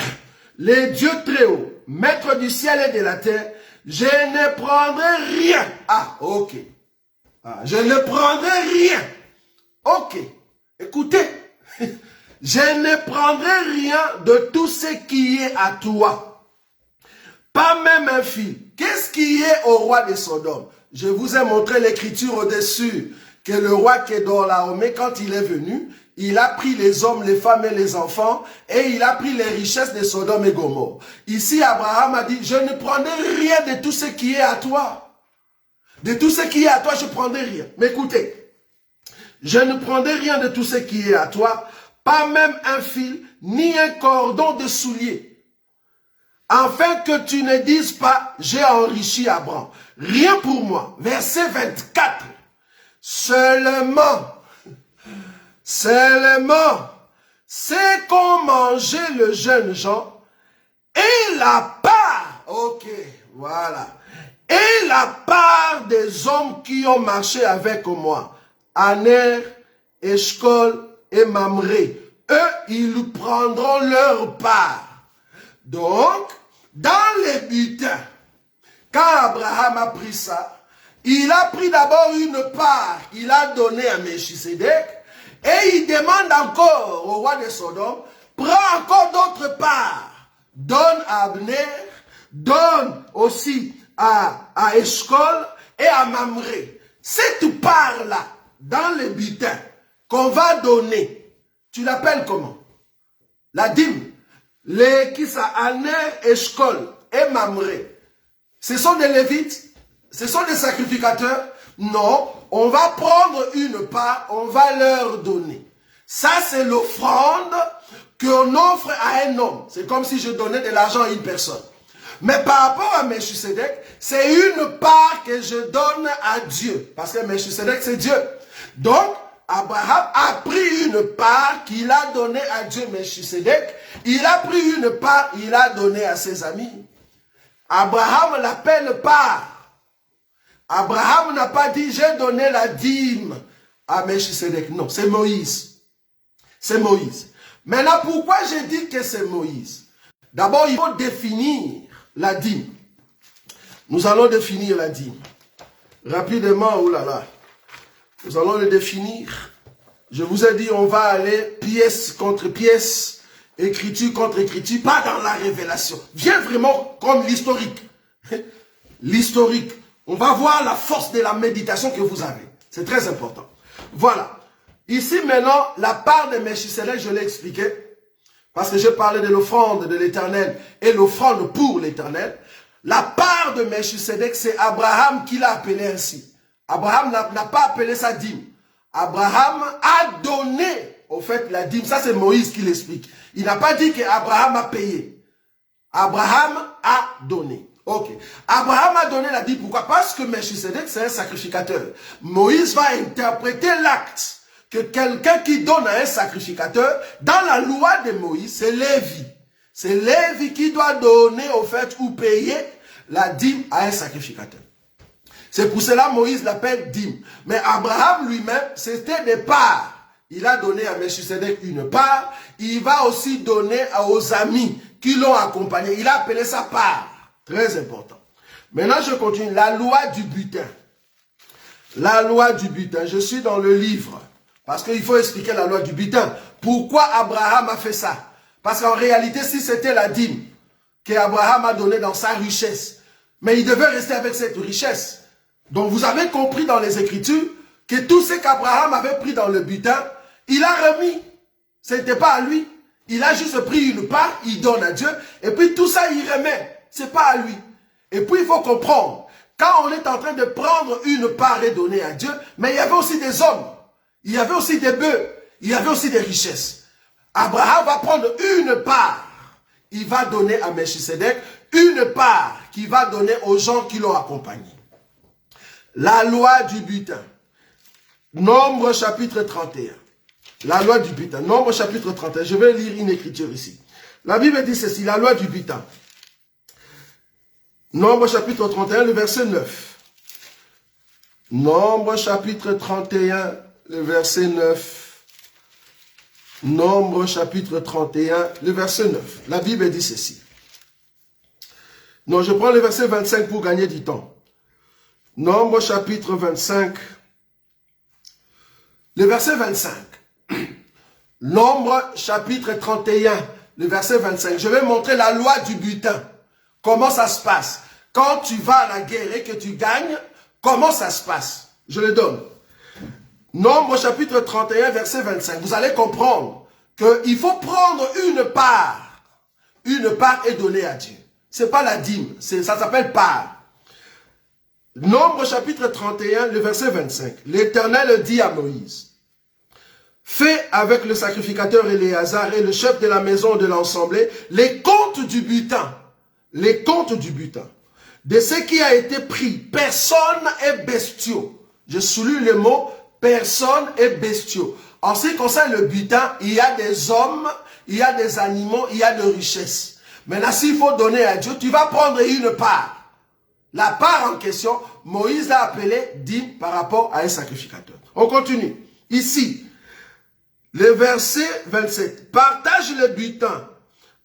les dieux très hauts, maître du ciel et de la terre, je ne prendrai rien. Ah, ok. Ah, je ne prendrai rien. Ok. Écoutez. Je ne prendrai rien de tout ce qui est à toi. Pas même un fil. Qu'est-ce qui est au roi de Sodome? Je vous ai montré l'écriture au-dessus. Que le roi Kedorlaomer, quand il est venu, il a pris les hommes, les femmes et les enfants, et il a pris les richesses de Sodome et Gomorrhe. Ici, Abraham a dit, je ne prendrai rien de tout ce qui est à toi. De tout ce qui est à toi, je ne prendrai rien. Mais écoutez, je ne prendrai rien de tout ce qui est à toi, pas même un fil, ni un cordon de soulier, afin que tu ne dises pas, j'ai enrichi Abraham. Rien pour moi. Verset 24. Seulement, c'est qu'ont mangé le jeune Jean et la part, ok, voilà, et la part des hommes qui ont marché avec moi, Aner, Eshcol et Mamré, eux, ils prendront leur part. Donc, dans les butins, quand Abraham a pris ça, il a pris d'abord une part, il a donné à Melchisedec, et il demande encore au roi de Sodome, prends encore d'autres parts, donne à Abner, donne aussi à Eshcol et à Mamré. Cette part-là, dans le butin, qu'on va donner, tu l'appelles comment? La dîme. Les qui ça, Aner, Eshcol et Mamré. Ce sont des Lévites? Ce sont des sacrificateurs? Non, on va prendre une part, on va leur donner. Ça, c'est l'offrande qu'on offre à un homme. C'est comme si je donnais de l'argent à une personne. Mais par rapport à Melchisedec, c'est une part que je donne à Dieu. Parce que Melchisedec, c'est Dieu. Donc, Abraham a pris une part qu'il a donnée à Dieu, Melchisedec. Il a pris une part, il a donné à ses amis. Abraham l'appelle part. Abraham n'a pas dit, j'ai donné la dîme à Melchisedec. Non, c'est Moïse. C'est Moïse. Maintenant, pourquoi j'ai dit que c'est Moïse? D'abord, il faut définir la dîme. Nous allons définir la dîme. Rapidement, oh là là. Nous allons le définir. Je vous ai dit, on va aller pièce contre pièce, écriture contre écriture, pas dans la révélation. Viens vraiment comme l'historique. L'historique. On va voir la force de la méditation que vous avez. C'est très important. Voilà. Ici maintenant, la part de Melchisedec, je l'ai expliqué. Parce que j'ai parlé de l'offrande de l'Éternel et l'offrande pour l'Éternel. La part de Melchisedec, c'est Abraham qui l'a appelé ainsi. Abraham n'a pas appelé ça dîme. Abraham a donné, au fait, la dîme. Ça, c'est Moïse qui l'explique. Il n'a pas dit qu'Abraham a payé. Abraham a donné. Ok. Abraham a donné la dîme. Pourquoi? Parce que Melchisedec, c'est un sacrificateur. Moïse va interpréter l'acte que quelqu'un qui donne à un sacrificateur, dans la loi de Moïse, c'est Lévi. C'est Lévi qui doit donner, au fait, ou payer la dîme à un sacrificateur. C'est pour cela Moïse l'appelle dîme. Mais Abraham lui-même, c'était des parts. Il a donné à Melchisedec une part. Il va aussi donner aux amis qui l'ont accompagné. Il a appelé ça part. Très important. Maintenant, je continue. La loi du butin. La loi du butin. Je suis dans le livre. Parce qu'il faut expliquer la loi du butin. Pourquoi Abraham a fait ça? Parce qu'en réalité, si c'était la dîme qu'Abraham a donnée dans sa richesse, mais il devait rester avec cette richesse. Donc vous avez compris dans les Écritures que tout ce qu'Abraham avait pris dans le butin, il a remis. Ce n'était pas à lui. Il a juste pris une part, il donne à Dieu, et puis tout ça, il remet. Ce n'est pas à lui. Et puis il faut comprendre, quand on est en train de prendre une part et donner à Dieu, mais il y avait aussi des hommes. Il y avait aussi des bœufs. Il y avait aussi des richesses. Abraham va prendre une part. Il va donner à Melchisedec une part qu'il va donner aux gens qui l'ont accompagné. La loi du butin. Nombre chapitre 31. La loi du butin. Nombre chapitre 31. Je vais lire une écriture ici. La Bible dit ceci. La loi du butin. Nombre chapitre 31, le verset 9. Nombre chapitre 31, le verset 9. Nombre chapitre 31, le verset 9. La Bible dit ceci. Non, je prends le verset 25 pour gagner du temps. Nombre chapitre 25. Le verset 25. Nombre chapitre 31, le verset 25. Je vais montrer la loi du butin. Comment ça se passe? Quand tu vas à la guerre et que tu gagnes, comment ça se passe? Je le donne. Nombre chapitre 31, verset 25. Vous allez comprendre qu'il faut prendre une part et donner à Dieu. Ce n'est pas la dîme, ça s'appelle part. Nombre chapitre 31, le verset 25. L'Éternel dit à Moïse, fais avec le sacrificateur Éléazar et le chef de la maison de l'Assemblée les comptes du butin. Les comptes du butin. De ce qui a été pris, personnes et bestiaux. Je souligne le mot personnes et bestiaux. En ce qui concerne le butin, il y a des hommes, il y a des animaux, il y a de richesses. Maintenant, s'il faut donner à Dieu, tu vas prendre une part. La part en question, Moïse l'a appelée dîme par rapport à un sacrificateur. On continue. Ici, le verset 27. Partage le butin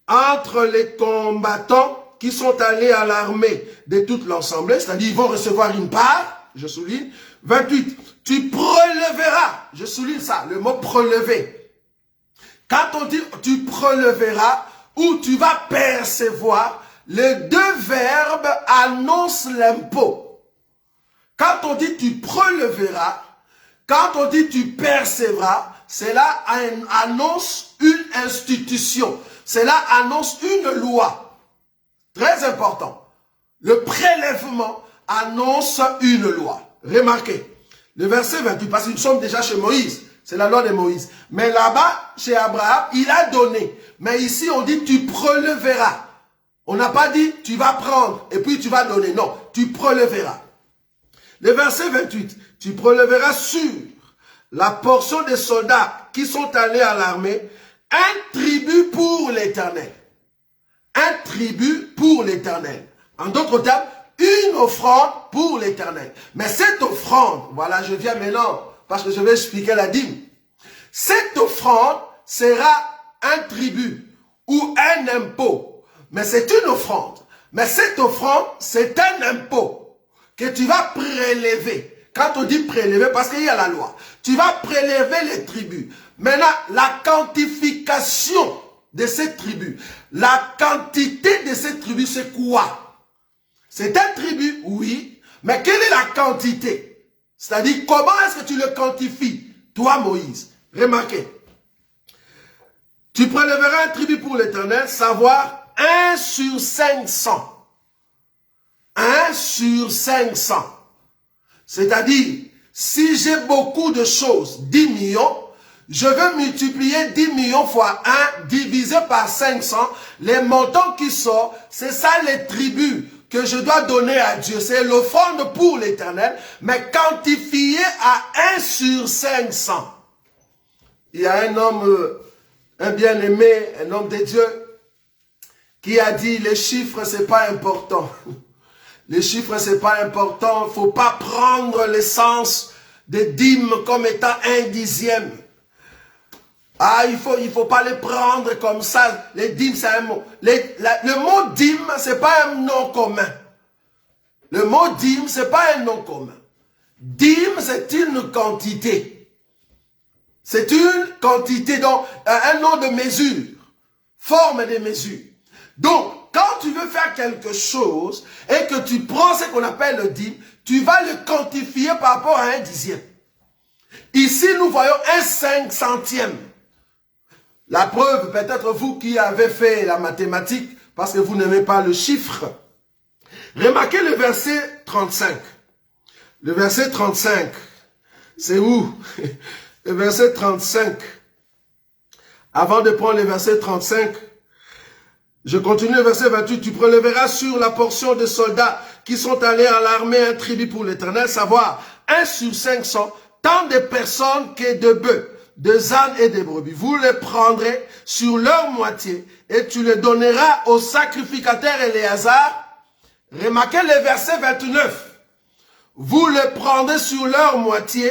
entre les combattants qui sont allés à l'armée de toute l'Assemblée, c'est-à-dire ils vont recevoir une part, je souligne. 28, tu préleveras, je souligne ça, le mot prélever. Quand on dit tu préleveras ou tu vas percevoir, les deux verbes annoncent l'impôt. Quand on dit tu préleveras, quand on dit tu percevras, cela annonce une institution. Cela annonce une loi. Très important. Le prélèvement annonce une loi. Remarquez, le verset 28, parce que nous sommes déjà chez Moïse. C'est la loi de Moïse. Mais là-bas, chez Abraham, il a donné. Mais ici, on dit tu préleveras. On n'a pas dit tu vas prendre et puis tu vas donner. Non, tu préleveras. Le verset 28, tu préleveras sur la portion des soldats qui sont allés à l'armée, un tribut pour l'Éternel. Un tribut pour l'Éternel. En d'autres termes, une offrande pour l'Éternel. Mais cette offrande, voilà, je viens maintenant, parce que je vais expliquer la dîme. Cette offrande sera un tribut ou un impôt. Mais c'est une offrande. Mais cette offrande, c'est un impôt que tu vas prélever. Quand on dit prélever, parce qu'il y a la loi, tu vas prélever les tribus. Maintenant, la quantification de ces tribus, la quantité de ces tribus, c'est quoi? C'est un tribut, oui, mais quelle est la quantité? C'est-à-dire, comment est-ce que tu le quantifies, toi Moïse? Remarquez, tu prélèveras un tribut pour l'Éternel, savoir 1 sur 500. 1 sur 500. C'est-à-dire, si j'ai beaucoup de choses, 10 millions, je veux multiplier 10 millions fois 1 divisé par 500. Les montants qui sortent, c'est ça les tribus que je dois donner à Dieu. C'est l'offrande pour l'Éternel, mais quantifié à 1 sur 500. Il y a un homme, un bien-aimé, un homme de Dieu, qui a dit, les chiffres, c'est pas important. Les chiffres, c'est pas important. Il faut pas prendre l'essence des dîmes comme étant un dixième. Ah, il faut pas les prendre comme ça. Les dîmes, c'est un mot. Le mot dîme, c'est pas un nom commun. Le mot dîme, c'est pas un nom commun. Dîme, c'est une quantité. C'est une quantité, donc un nom de mesure. Forme de mesure. Donc, quand tu veux faire quelque chose et que tu prends ce qu'on appelle le dîme, tu vas le quantifier par rapport à un dixième. Ici, nous voyons un 500e. La preuve, peut-être vous qui avez fait la mathématique, parce que vous n'aimez pas le chiffre. Remarquez le verset 35. Le verset 35, c'est où? Le verset 35. Avant de prendre le verset 35, je continue le verset 28. Tu préleveras sur la portion de soldats qui sont allés à l'armée un tribut pour l'Éternel, savoir 1 sur 500, tant de personnes que de bœufs, de ânes et de brebis. Vous les prendrez sur leur moitié et tu les donneras au sacrificateur Éléazar. Remarquez le verset 29. Vous les prendrez sur leur moitié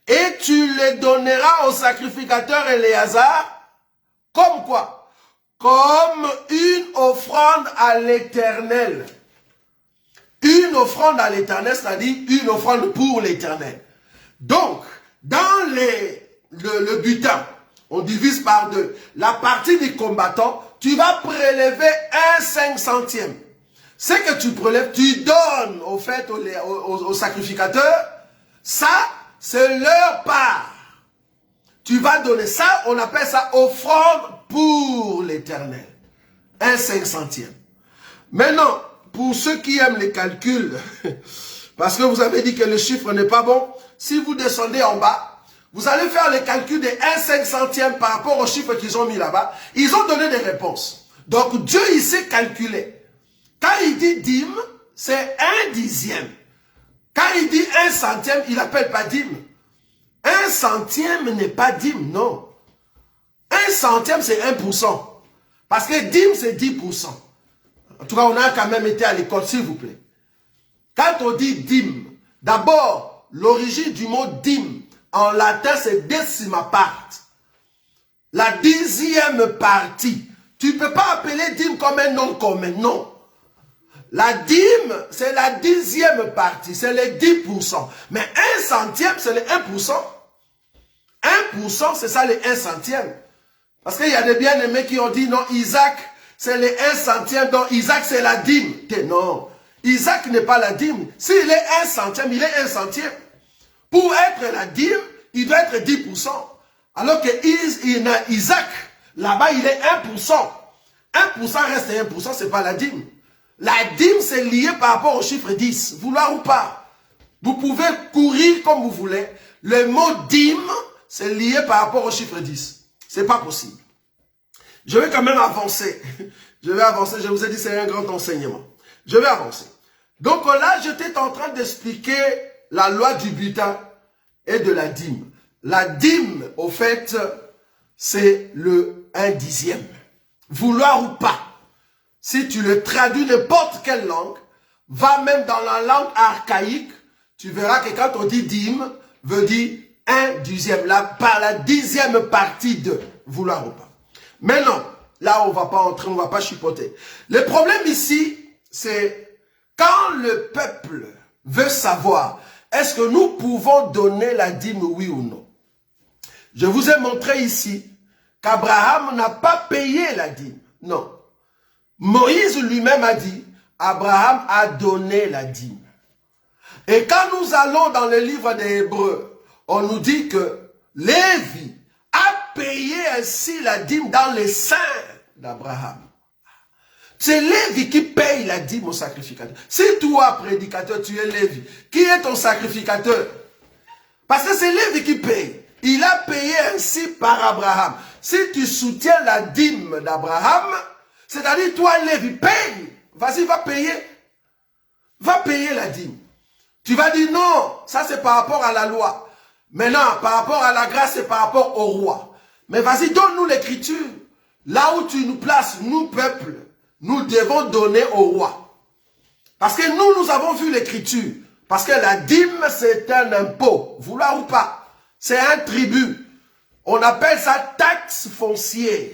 et tu les donneras au sacrificateur Éléazar. Comme quoi? Comme une offrande à l'Éternel. Une offrande à l'Éternel, c'est-à-dire une offrande pour l'Éternel. Donc, dans le butin, on divise par deux. La partie du combattant, tu vas prélever un 500e. Ce que tu prélèves, tu donnes au fait au sacrificateur. Ça, c'est leur part. Tu vas donner ça, on appelle ça offrande pour l'Éternel. Un 500e. Maintenant, pour ceux qui aiment les calculs, parce que vous avez dit que le chiffre n'est pas bon, si vous descendez en bas, vous allez faire le calcul de 1 500e par rapport aux chiffres qu'ils ont mis là-bas. Ils ont donné des réponses. Donc Dieu, il sait calculer. Quand il dit dîme, c'est 1/10. Quand il dit 1 centième, il n'appelle pas dîme. 1 centième n'est pas dîme, non. 1 centième, c'est 1%. Parce que dîme, c'est 10%. En tout cas, on a quand même été à l'école, s'il vous plaît. Quand on dit dîme, d'abord, l'origine du mot dîme, en latin, c'est decima part. La 10e partie. Tu ne peux pas appeler dîme comme un nom commun, non. La dîme, c'est la 10e partie, c'est les 10%. Mais 1 centième, c'est les 1%. 1%, c'est ça les 1 centième. Parce qu'il y a des bien-aimés qui ont dit non, Isaac, c'est les 1 centième, donc Isaac, c'est la dîme. Non, Isaac n'est pas la dîme. S'il est 1 centième, il est 1 centième. Pour être la dîme, il doit être 10%. Alors que Isaac, là-bas, il est 1%. 1% reste 1%, c'est pas la dîme. La dîme, c'est lié par rapport au chiffre 10, vouloir ou pas. Vous pouvez courir comme vous voulez. Le mot dîme, c'est lié par rapport au chiffre 10. C'est pas possible. Je vais quand même avancer. Je vais avancer. Je vous ai dit, c'est un grand enseignement. Je vais avancer. Donc là, j'étais en train d'expliquer la loi du butin et de la dîme. La dîme, au fait, c'est le 1/10. Vouloir ou pas. Si tu le traduis n'importe quelle langue, va même dans la langue archaïque, tu verras que quand on dit dîme, veut dire 1/10, par la 10e partie de vouloir ou pas. Maintenant, là on va pas entrer, on va pas chipoter. Le problème ici, c'est quand le peuple veut savoir, est-ce que nous pouvons donner la dîme, oui ou non? Je vous ai montré ici qu'Abraham n'a pas payé la dîme. Non. Moïse lui-même a dit, Abraham a donné la dîme. Et quand nous allons dans le livre des Hébreux, on nous dit que Lévi a payé ainsi la dîme dans les seins d'Abraham. C'est Lévi qui paye la dîme au sacrificateur. Si toi, prédicateur, tu es Lévi, qui est ton sacrificateur? Parce que c'est Lévi qui paye. Il a payé ainsi par Abraham. Si tu soutiens la dîme d'Abraham, c'est-à-dire toi, Lévi, paye. Vas-y, va payer. Va payer la dîme. Tu vas dire non, ça c'est par rapport à la loi. Maintenant, par rapport à la grâce, c'est par rapport au roi. Mais vas-y, donne-nous l'écriture. Là où tu nous places, nous, peuple, nous devons donner au roi. Parce que nous avons vu l'écriture. Parce que la dîme, c'est un impôt. Vouloir ou pas. C'est un tribut. On appelle ça taxe foncière.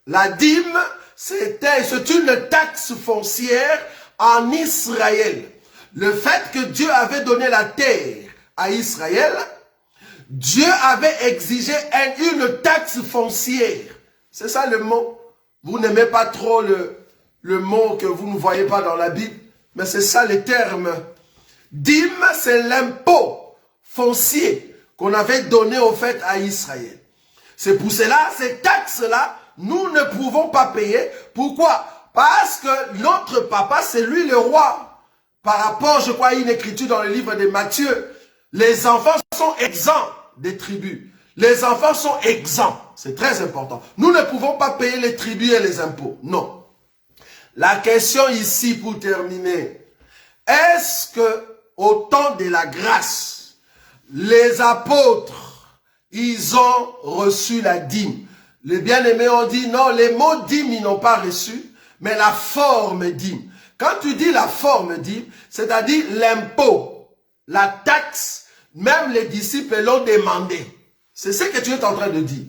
La dîme, c'est une taxe foncière en Israël. Le fait que Dieu avait donné la terre à Israël, Dieu avait exigé une taxe foncière. C'est ça le mot. Vous n'aimez pas trop le mot que vous ne voyez pas dans la Bible, mais c'est ça le terme. Dîme, c'est l'impôt foncier qu'on avait donné au fait à Israël. C'est pour cela, ces taxes-là, nous ne pouvons pas payer. Pourquoi? Parce que notre papa, c'est lui le roi. Par rapport, je crois, à une écriture dans le livre de Matthieu, les enfants sont exempts des tribus. Les enfants sont exempts. C'est très important. Nous ne pouvons pas payer les tribus et les impôts. Non. La question ici, pour terminer, est-ce que au temps de la grâce, les apôtres, ils ont reçu la dîme? Les bien-aimés ont dit non, les mots dîme, ils n'ont pas reçu, mais la forme dîme. Quand tu dis la forme dîme, c'est-à-dire l'impôt, la taxe, même les disciples l'ont demandé. C'est ce que tu es en train de dire.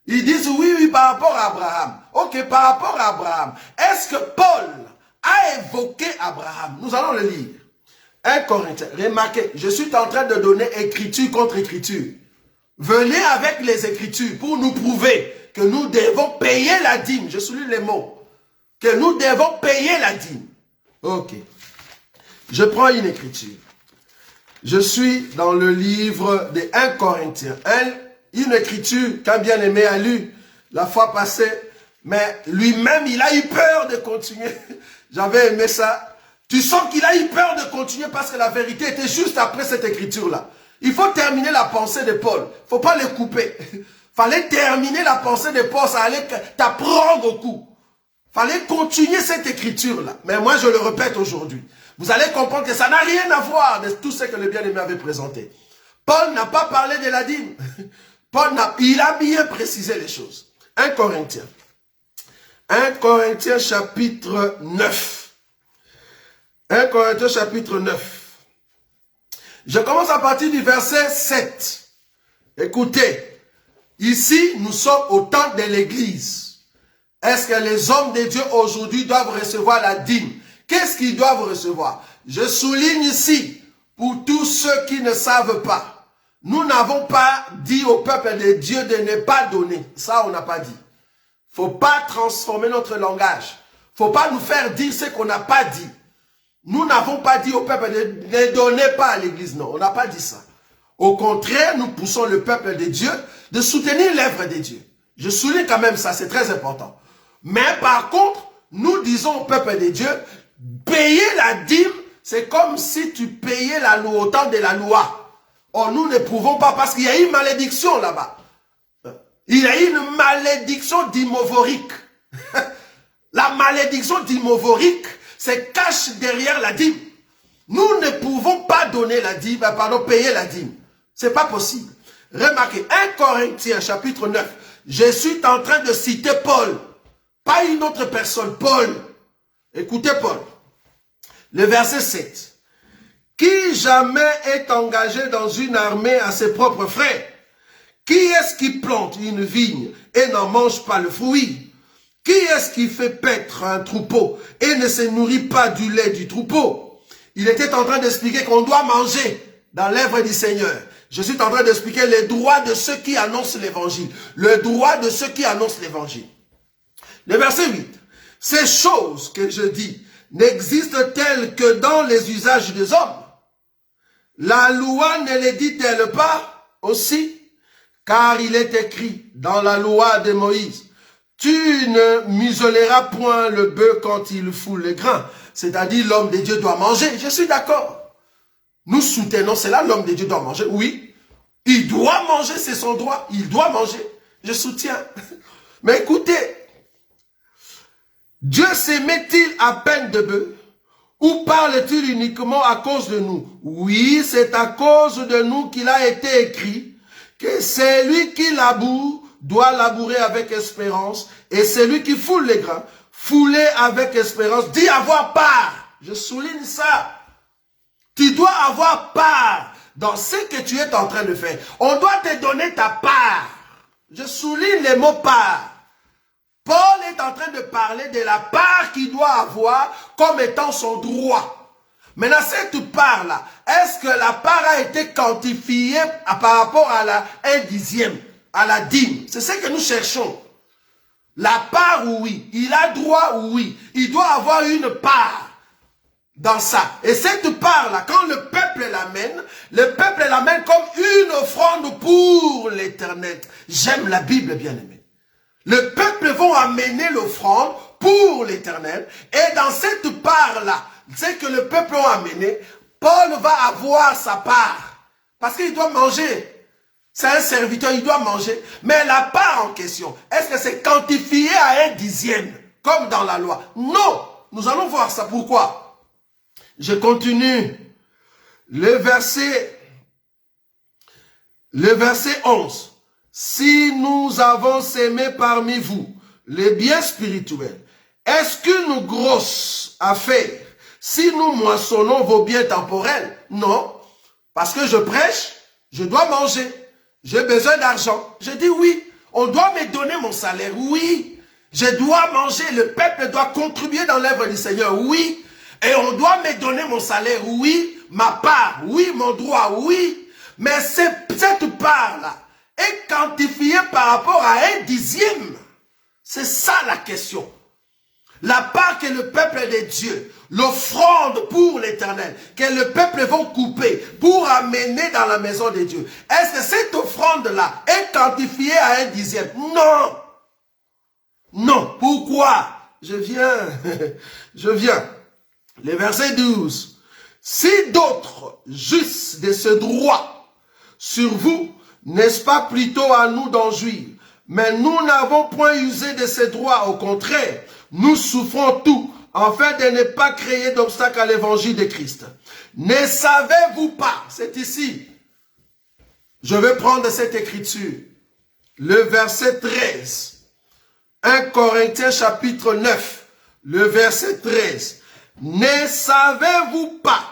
Ils disent oui, par rapport à Abraham. Ok, par rapport à Abraham. Est-ce que Paul a évoqué Abraham? Nous allons le lire. 1 Corinthiens. Remarquez, je suis en train de donner écriture contre écriture. Venez avec les écritures pour nous prouver que nous devons payer la dîme. Je souligne les mots. Que nous devons payer la dîme. Ok. Je prends une écriture. Je suis dans le livre de 1 Corinthiens. Une écriture qu'un bien-aimé a lu la fois passée. Mais lui-même, il a eu peur de continuer. J'avais aimé ça. Tu sens qu'il a eu peur de continuer parce que la vérité était juste après cette écriture-là. Il faut terminer la pensée de Paul. Il ne faut pas le couper. Fallait terminer la pensée de Paul. Ça allait t'apprendre au coup. Fallait continuer cette écriture-là. Mais moi, je le répète aujourd'hui. Vous allez comprendre que ça n'a rien à voir de tout ce que le bien-aimé avait présenté. Paul n'a pas parlé de la dîme. Il a bien précisé les choses. 1 Corinthiens. 1 Corinthiens chapitre 9. 1 Corinthiens chapitre 9. Je commence à partir du verset 7. Écoutez, ici, nous sommes au temps de l'église. Est-ce que les hommes de Dieu aujourd'hui doivent recevoir la dîme? qu'est-ce qu'ils doivent recevoir? Je souligne ici, pour tous ceux qui ne savent pas, nous n'avons pas dit au peuple de Dieu de ne pas donner. Ça, on n'a pas dit. Faut pas transformer notre langage. Faut pas nous faire dire ce qu'on n'a pas dit. Nous n'avons pas dit au peuple de ne donnez pas à l'église. Non, on n'a pas dit ça. Au contraire, nous poussons le peuple de Dieu de soutenir l'œuvre de Dieu. Je souligne quand même ça, c'est très important. Mais par contre, nous disons au peuple de Dieu, payer la dîme, c'est comme si tu payais la loi, au temps de la loi. Or, nous ne pouvons pas parce qu'il y a une malédiction là-bas. Il y a une malédiction d'Imovorique. La malédiction d'Imovorique se cache derrière la dîme. Nous ne pouvons pas donner la dîme, pardon, payer la dîme. C'est pas possible. Remarquez, 1 Corinthiens chapitre 9, je suis en train de citer Paul, pas une autre personne, Paul. Écoutez Paul, le verset 7. Qui jamais est engagé dans une armée à ses propres frais? Qui est-ce qui plante une vigne et n'en mange pas le fruit? Qui est-ce qui fait paître un troupeau et ne se nourrit pas du lait du troupeau? Il était en train d'expliquer qu'on doit manger dans l'œuvre du Seigneur. Je suis en train d'expliquer les droits de ceux qui annoncent l'évangile. Le droit de ceux qui annoncent l'évangile. Le verset 8. Ces choses que je dis n'existent-elles que dans les usages des hommes? La loi ne les dit-elle pas aussi? Car il est écrit dans la loi de Moïse, tu ne muselleras point le bœuf quand il foule les grains. C'est-à-dire l'homme de Dieu doit manger. Je suis d'accord. Nous soutenons cela, l'homme de Dieu doit manger. Oui, il doit manger, c'est son droit. Il doit manger. Je soutiens. Mais écoutez, Dieu s'aimait-il à peine de bœuf? Ou parle-t-il uniquement à cause de nous? Oui, c'est à cause de nous qu'il a été écrit que celui qui laboure doit labourer avec espérance, et celui qui foule les grains, fouler avec espérance, dit avoir part. Je souligne ça. Tu dois avoir part dans ce que tu es en train de faire. On doit te donner ta part. Je souligne les mots part. Paul est en train de parler de la part qu'il doit avoir comme étant son droit. Maintenant, cette part-là, est-ce que la part a été quantifiée par rapport à la 1/10, à la dîme? C'est ce que nous cherchons. La part, oui. Il a droit, oui. Il doit avoir une part dans ça. Et cette part-là, quand le peuple l'amène comme une offrande pour l'Éternel. J'aime la Bible, bien-aimé. Le peuple va amener l'offrande pour l'Éternel. Et dans cette part-là, c'est que le peuple a amené, Paul va avoir sa part. Parce qu'il doit manger. C'est un serviteur, il doit manger. Mais la part en question, est-ce que c'est quantifié à 1/10, comme dans la loi? Non. Nous allons voir ça. Pourquoi? Je continue. Le verset 11. Si nous avons sémé parmi vous les biens spirituels, est-ce qu'une grosse affaire si nous moissonnons vos biens temporels? Non. Parce que je prêche, je dois manger. J'ai besoin d'argent. Je dis oui. On doit me donner mon salaire. Oui. Je dois manger. Le peuple doit contribuer dans l'œuvre du Seigneur. Oui. Et on doit me donner mon salaire. Oui. Ma part. Oui. Mon droit. Oui. Mais cette part-là est quantifiée par rapport à 1/10. C'est ça la question. La part que le peuple de Dieu, l'offrande pour l'Éternel, que le peuple va couper pour amener dans la maison de Dieu. Est-ce que cette offrande-là est quantifiée à 1/10? Non. Non. Pourquoi? Je viens. Le verset 12. Si d'autres jouissent de ce droit sur vous, n'est-ce pas plutôt à nous d'en jouir? Mais nous n'avons point usé de ces droits. Au contraire, nous souffrons tout, afin de ne pas créer d'obstacle à l'évangile de Christ. Ne savez-vous pas, c'est ici, je vais prendre cette écriture, le verset 13, 1 Corinthiens chapitre 9, le verset 13. Ne savez-vous pas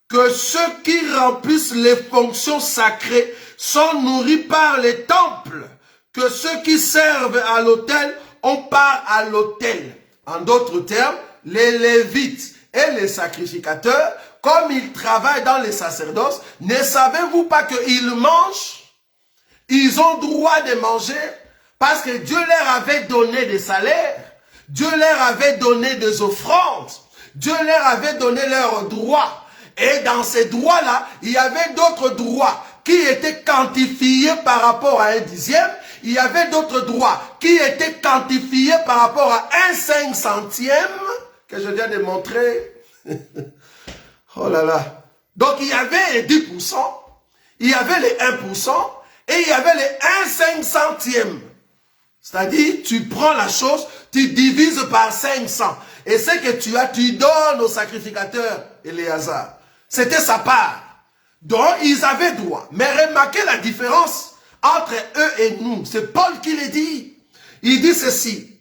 que ceux qui remplissent les fonctions sacrées sont nourris par les temples, que ceux qui servent à l'autel ont part à l'autel? En d'autres termes, les Lévites et les sacrificateurs, comme ils travaillent dans les sacerdoces, ne savez-vous pas qu'ils mangent? Ils ont droit de manger parce que Dieu leur avait donné des salaires. Dieu leur avait donné des offrandes. Dieu leur avait donné leurs droits. Et dans ces droits-là, il y avait d'autres droits qui étaient quantifiés par rapport à un dixième. Il y avait d'autres droits qui étaient quantifiés par rapport à un 5/100e que je viens de montrer. Oh là là. Donc il y avait les 10%, il y avait les 1% et il y avait les 1/500e. C'est-à-dire, tu prends la chose, tu divises par 500. Et ce que tu as, tu donnes au sacrificateur Éléazar. C'était sa part. Donc, ils avaient droit. Mais remarquez la différence entre eux et nous. C'est Paul qui le dit. Il dit ceci.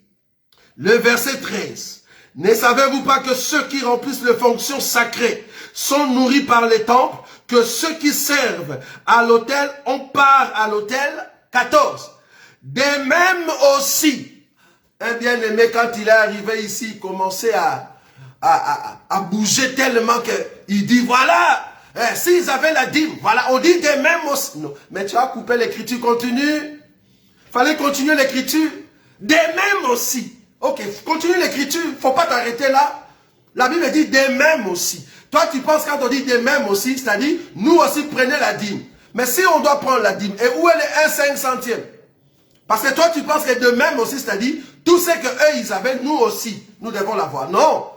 Le verset 13. Ne savez-vous pas que ceux qui remplissent les fonctions sacrées sont nourris par les temples, que ceux qui servent à l'autel ont part à l'autel? 14. De même aussi, un bien-aimé, quand il est arrivé ici, il commençait à bouger tellement qu'il dit, voilà, s'ils avaient la dîme, voilà, on dit de même aussi. Non, mais tu as coupé l'écriture, continue. Fallait continuer l'écriture. De même aussi. Ok, continue l'écriture, faut pas t'arrêter là. La Bible dit de même aussi. Toi, tu penses quand on dit de même aussi, c'est-à-dire, nous aussi prenez la dîme. Mais si on doit prendre la dîme, et où est le 1/500e? Parce que toi, tu penses que de même aussi, c'est-à-dire, tout ce qu'eux, ils avaient, nous aussi, nous devons l'avoir. Non.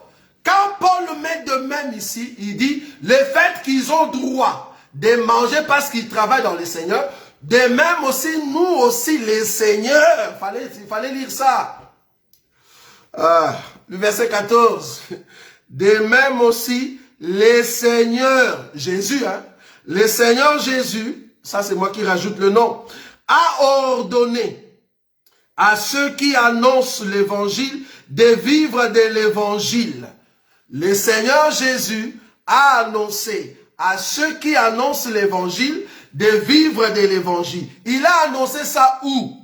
Quand Paul met de même ici, il dit, le fait qu'ils ont droit de manger parce qu'ils travaillent dans les seigneurs, de même aussi, nous aussi, les seigneurs. Il fallait lire ça. Le verset 14. De même aussi, les seigneurs, Jésus, hein, les seigneurs Jésus, ça c'est moi qui rajoute le nom, a ordonné à ceux qui annoncent l'évangile de vivre de l'évangile. Le Seigneur Jésus a annoncé à ceux qui annoncent l'évangile de vivre de l'évangile. Il a annoncé ça où?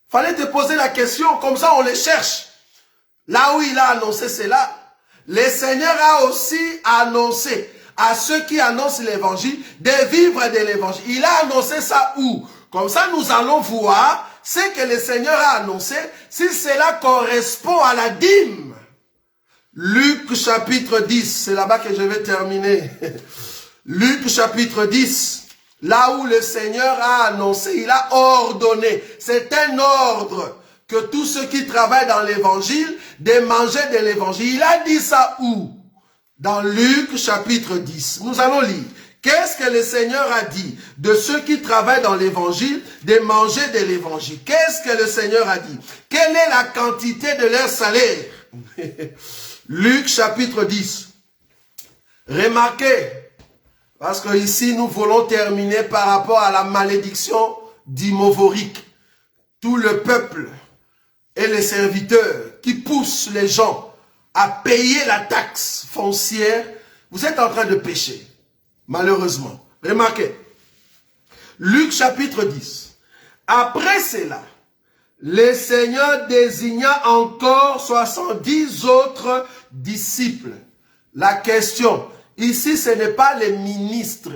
Fallait te poser la question, comme ça on les cherche. Là où il a annoncé cela, le Seigneur a aussi annoncé à ceux qui annoncent l'évangile de vivre de l'évangile. Il a annoncé ça où? Comme ça, nous allons voir ce que le Seigneur a annoncé, si cela correspond à la dîme. Luc chapitre 10, c'est là-bas que je vais terminer. Luc chapitre 10, là où le Seigneur a annoncé, il a ordonné. C'est un ordre que tous ceux qui travaillent dans l'évangile, de manger de l'évangile. Il a dit ça où? Dans Luc chapitre 10. Nous allons lire. Qu'est-ce que le Seigneur a dit de ceux qui travaillent dans l'évangile, de manger de l'évangile? Qu'est-ce que le Seigneur a dit? Quelle est la quantité de leur salaire? Luc chapitre 10. Remarquez, parce que ici nous voulons terminer par rapport à la malédiction d'Immovoric. Tout le peuple et les serviteurs qui poussent les gens à payer la taxe foncière, vous êtes en train de pécher. Malheureusement. Remarquez. Luc chapitre 10. Après cela, le Seigneur désigna encore 70 autres disciples. La question, ici ce n'est pas les ministres.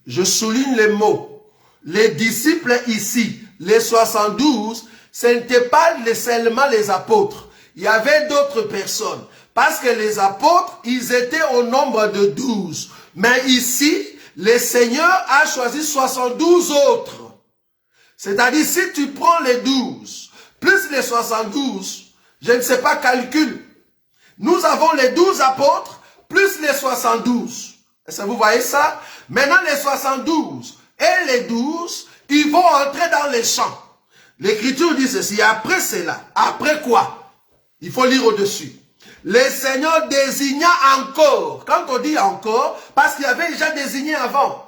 Je souligne les mots. Les disciples ici, les 72, ce n'était pas seulement les apôtres. Il y avait d'autres personnes. Parce que les apôtres, ils étaient au nombre de 12. Mais ici, le Seigneur a choisi 72 autres. C'est-à-dire, si tu prends les 12, plus les 72, je ne sais pas, calcul. Nous avons les 12 apôtres, plus les 72. Est-ce que vous voyez ça? Maintenant, les 72 et les 12, ils vont entrer dans les champs. L'Écriture dit ceci, après cela, après quoi? Il faut lire au-dessus. Le Seigneur désigna encore. Quand on dit encore, parce qu'il avait déjà désigné avant.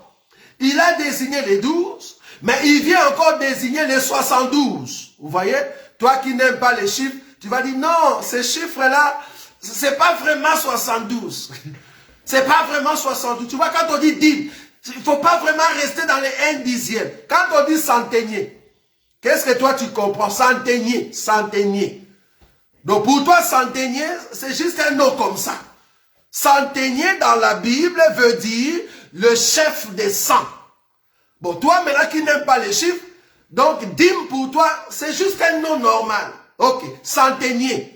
Il a désigné les 12, mais il vient encore désigner les 72. Vous voyez? Toi qui n'aimes pas les chiffres, tu vas dire non, ces chiffres-là, c'est pas vraiment 72. C'est pas vraiment 72. Tu vois, quand on dit dîme, il faut pas vraiment rester dans les 1 dixième. Quand on dit centenier, qu'est-ce que toi tu comprends? Centenier, centenier. Donc pour toi, centenier, c'est juste un nom comme ça. Centenier dans la Bible veut dire le chef des 100. Bon, toi maintenant qui n'aimes pas les chiffres, donc dîme pour toi, c'est juste un nom normal. Ok, centenier.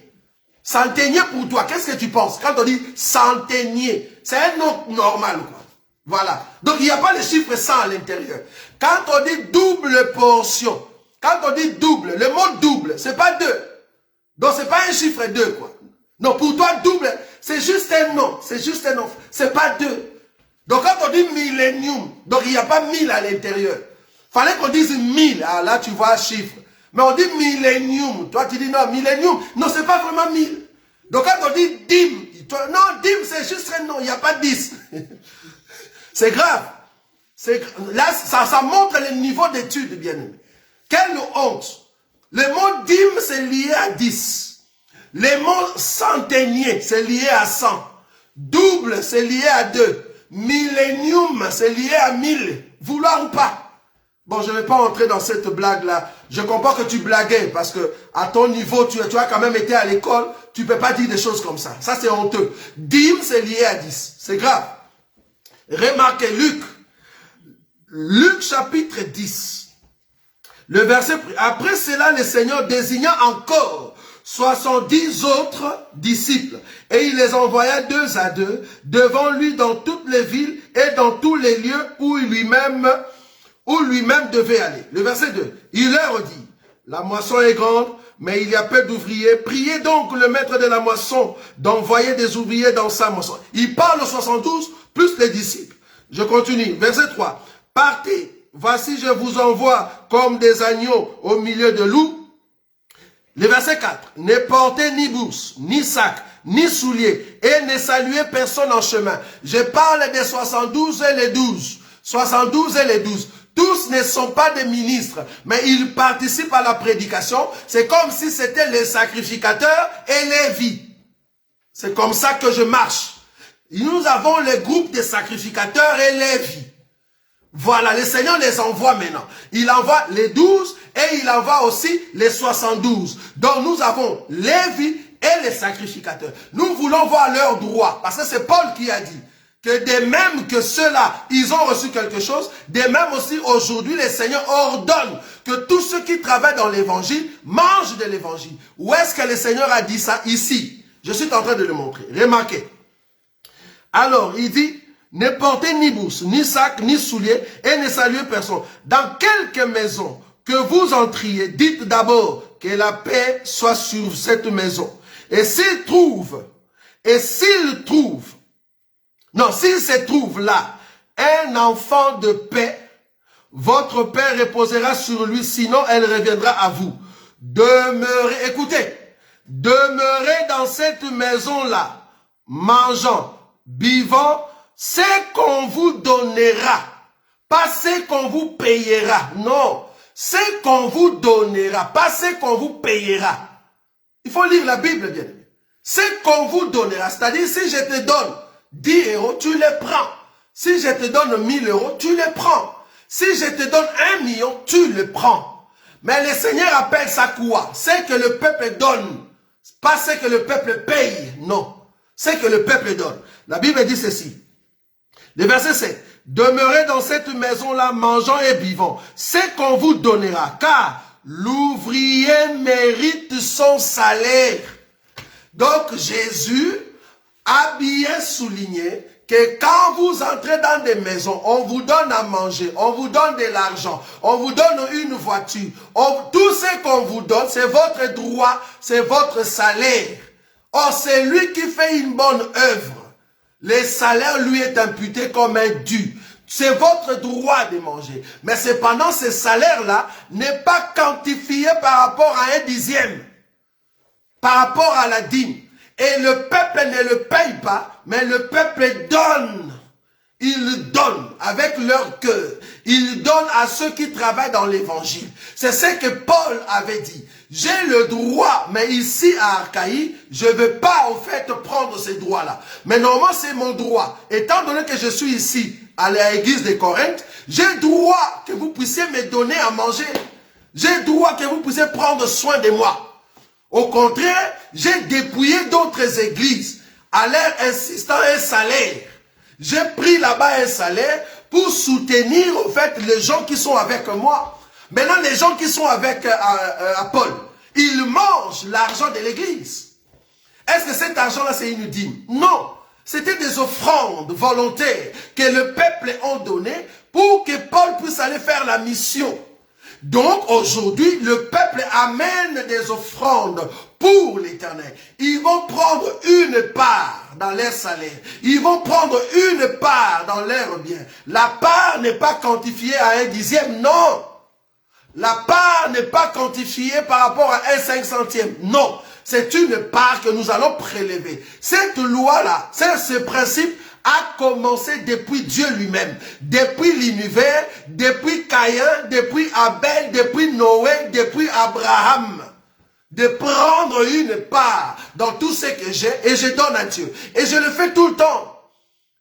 Centenier pour toi, qu'est-ce que tu penses? Quand on dit centenier, c'est un nom normal, quoi. Voilà. Donc il n'y a pas le chiffre 100 à l'intérieur. Quand on dit double portion, quand on dit double, le mot double, c'est pas 2. Donc c'est pas un chiffre 2, quoi. Non, pour toi, double, c'est juste un nom. C'est juste un nom. C'est pas 2. Donc quand on dit millénium, donc il n'y a pas 1000 à l'intérieur. Fallait qu'on dise 1000. Ah, là, tu vois un chiffre. Mais on dit millénium. Toi, tu dis non, millénium. Non, c'est pas vraiment 1000. Donc quand on dit dîme, non, dîme, c'est juste un nom. Il n'y a pas 10. C'est grave. Là, ça montre le niveau d'étude, bien aimé. Quelle honte. Le mot dîme, c'est lié à 10. Le mot centenier, c'est lié à 100. Double, c'est lié à 2. Millénium, c'est lié à 1000. Vouloir ou pas. Bon, je ne vais pas entrer dans cette blague-là. Je comprends que tu blaguais parce que à ton niveau, tu as quand même été à l'école. Tu ne peux pas dire des choses comme ça. Ça, c'est honteux. Dîme, c'est lié à 10. C'est grave. Remarquez Luc chapitre 10. Le verset, après cela, le Seigneur désigna encore 70 autres disciples. Et il les envoya 2 à 2 devant lui dans toutes les villes et dans tous les lieux où lui-même devait aller. Le verset 2. Il leur dit, la moisson est grande, mais il y a peu d'ouvriers. Priez donc le maître de la moisson d'envoyer des ouvriers dans sa moisson. Il parle aux 72 plus les disciples. Je continue. Verset 3. Partez, voici je vous envoie comme des agneaux au milieu de loups. Le verset 4. Ne portez ni bourse, ni sac, ni souliers, et ne saluez personne en chemin. Je parle des 72 et les 12. 72 et les 12. Tous ne sont pas des ministres, mais ils participent à la prédication. C'est comme si c'était les sacrificateurs et les vies. C'est comme ça que je marche. Nous avons le groupe des sacrificateurs et les vies. Voilà, le Seigneur les envoie maintenant. Il envoie les 12 et il envoie aussi les 72. Donc nous avons les vies et les sacrificateurs. Nous voulons voir leurs droits. Parce que c'est Paul qui a dit que de même que ceux-là, ils ont reçu quelque chose, de même aussi aujourd'hui, le Seigneur ordonne que tous ceux qui travaillent dans l'évangile mangent de l'évangile. Où est-ce que le Seigneur a dit ça? Ici. Je suis en train de le montrer. Remarquez. Alors, il dit, ne portez ni bourse, ni sac, ni souliers, et ne saluez personne. Dans quelque maison que vous entriez, dites d'abord que la paix soit sur cette maison. Et s'il se trouve là un enfant de paix, votre paix reposera sur lui, sinon elle reviendra à vous. Demeurez, écoutez, demeurez dans cette maison-là, mangeant, buvant, c'est qu'on vous donnera, pas c'est qu'on vous payera. Non, c'est qu'on vous donnera, pas c'est qu'on vous payera. Il faut lire la Bible, bien aimé. C'est qu'on vous donnera, c'est-à-dire si je te donne 10 euros, tu les prends. Si je te donne 1000 euros, tu les prends. Si je te donne 1 million, tu les prends. Mais le Seigneur appelle ça quoi? C'est que le peuple donne, pas c'est que le peuple paye. Non, c'est que le peuple donne. La Bible dit ceci. Le verset 7. Demeurez dans cette maison-là, mangeant et buvant. C'est qu'on vous donnera, car l'ouvrier mérite son salaire. Donc Jésus a bien souligné que quand vous entrez dans des maisons, on vous donne à manger, on vous donne de l'argent, on vous donne une voiture. Tout ce qu'on vous donne, c'est votre droit, c'est votre salaire. Or, c'est lui qui fait une bonne œuvre. Le salaire lui est imputé comme un dû. C'est votre droit de manger. Mais cependant, ce salaire-là n'est pas quantifié par rapport à 1/10, par rapport à la dîme. Et le peuple ne le paye pas, mais le peuple donne. Ils donnent avec leur cœur. Ils donnent à ceux qui travaillent dans l'évangile. C'est ce que Paul avait dit. J'ai le droit, mais ici à Archaïe, je ne veux pas au fait prendre ces droits-là. Mais normalement, c'est mon droit. Étant donné que je suis ici à l'église de Corinthe, j'ai droit que vous puissiez me donner à manger. J'ai droit que vous puissiez prendre soin de moi. Au contraire, j'ai dépouillé d'autres églises à leur insistant un salaire. J'ai pris là-bas un salaire pour soutenir, en fait, les gens qui sont avec moi. Maintenant, les gens qui sont avec Paul, ils mangent l'argent de l'église. Est-ce que cet argent-là, c'est une dîme? Non. C'était des offrandes volontaires que le peuple a données pour que Paul puisse aller faire la mission. Donc, aujourd'hui, le peuple amène des offrandes pour l'Éternel. Ils vont prendre une part dans leur salaire. Ils vont prendre une part dans leurs biens. La part n'est pas quantifiée à 1/10, non. La part n'est pas quantifiée par rapport à 1/500, non. C'est une part que nous allons prélever. Cette loi-là, ce principe a commencé depuis Dieu lui-même, depuis l'univers, depuis Caïn, depuis Abel, depuis Noé, depuis Abraham. De prendre une part dans tout ce que j'ai et je donne à Dieu. Et je le fais tout le temps.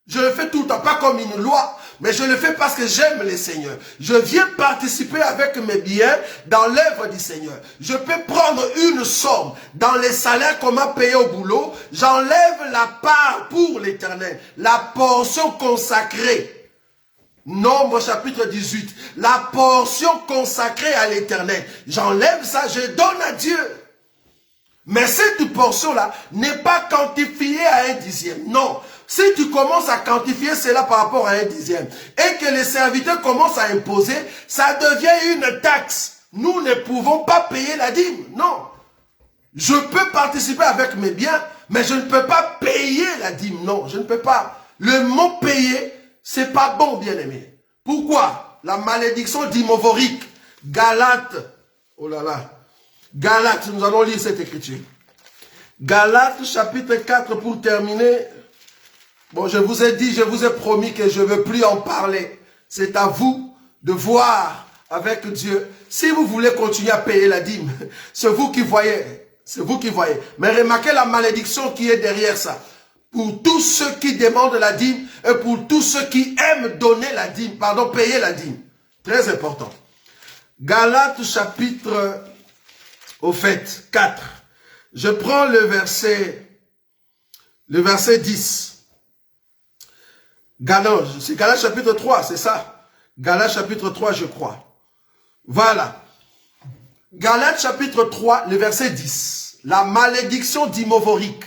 Je le fais tout le temps, pas comme une loi, mais je le fais parce que j'aime le Seigneur. Je viens participer avec mes biens dans l'œuvre du Seigneur. Je peux prendre une somme dans les salaires qu'on m'a payé au boulot. J'enlève la part pour l'Éternel, la portion consacrée. Nombre chapitre 18, la portion consacrée à l'Éternel. J'enlève ça, je donne à Dieu. Mais cette portion-là n'est pas quantifiée à 1/10, non. Si tu commences à quantifier cela par rapport à 1/10 et que les serviteurs commencent à imposer, ça devient une taxe. Nous ne pouvons pas payer la dîme, non. Je peux participer avec mes biens, mais je ne peux pas payer la dîme, non, je ne peux pas. Le mot payer, c'est pas bon, bien-aimé. Pourquoi? La malédiction d'imovorique, Galates, oh là là, Galates, nous allons lire cette écriture. Galates chapitre 4 pour terminer. Bon, je vous ai dit, je vous ai promis que je ne veux plus en parler. C'est à vous de voir avec Dieu. Si vous voulez continuer à payer la dîme, c'est vous qui voyez. C'est vous qui voyez. Mais remarquez la malédiction qui est derrière ça. Pour tous ceux qui demandent la dîme et pour tous ceux qui aiment donner la dîme, pardon, payer la dîme. Très important. Galates chapitre, au fait, 4. Je prends le verset 10. C'est Galates chapitre 3, c'est ça? Galates chapitre 3, je crois. Voilà. Galates chapitre 3, le verset 10. La malédiction d'imovorique.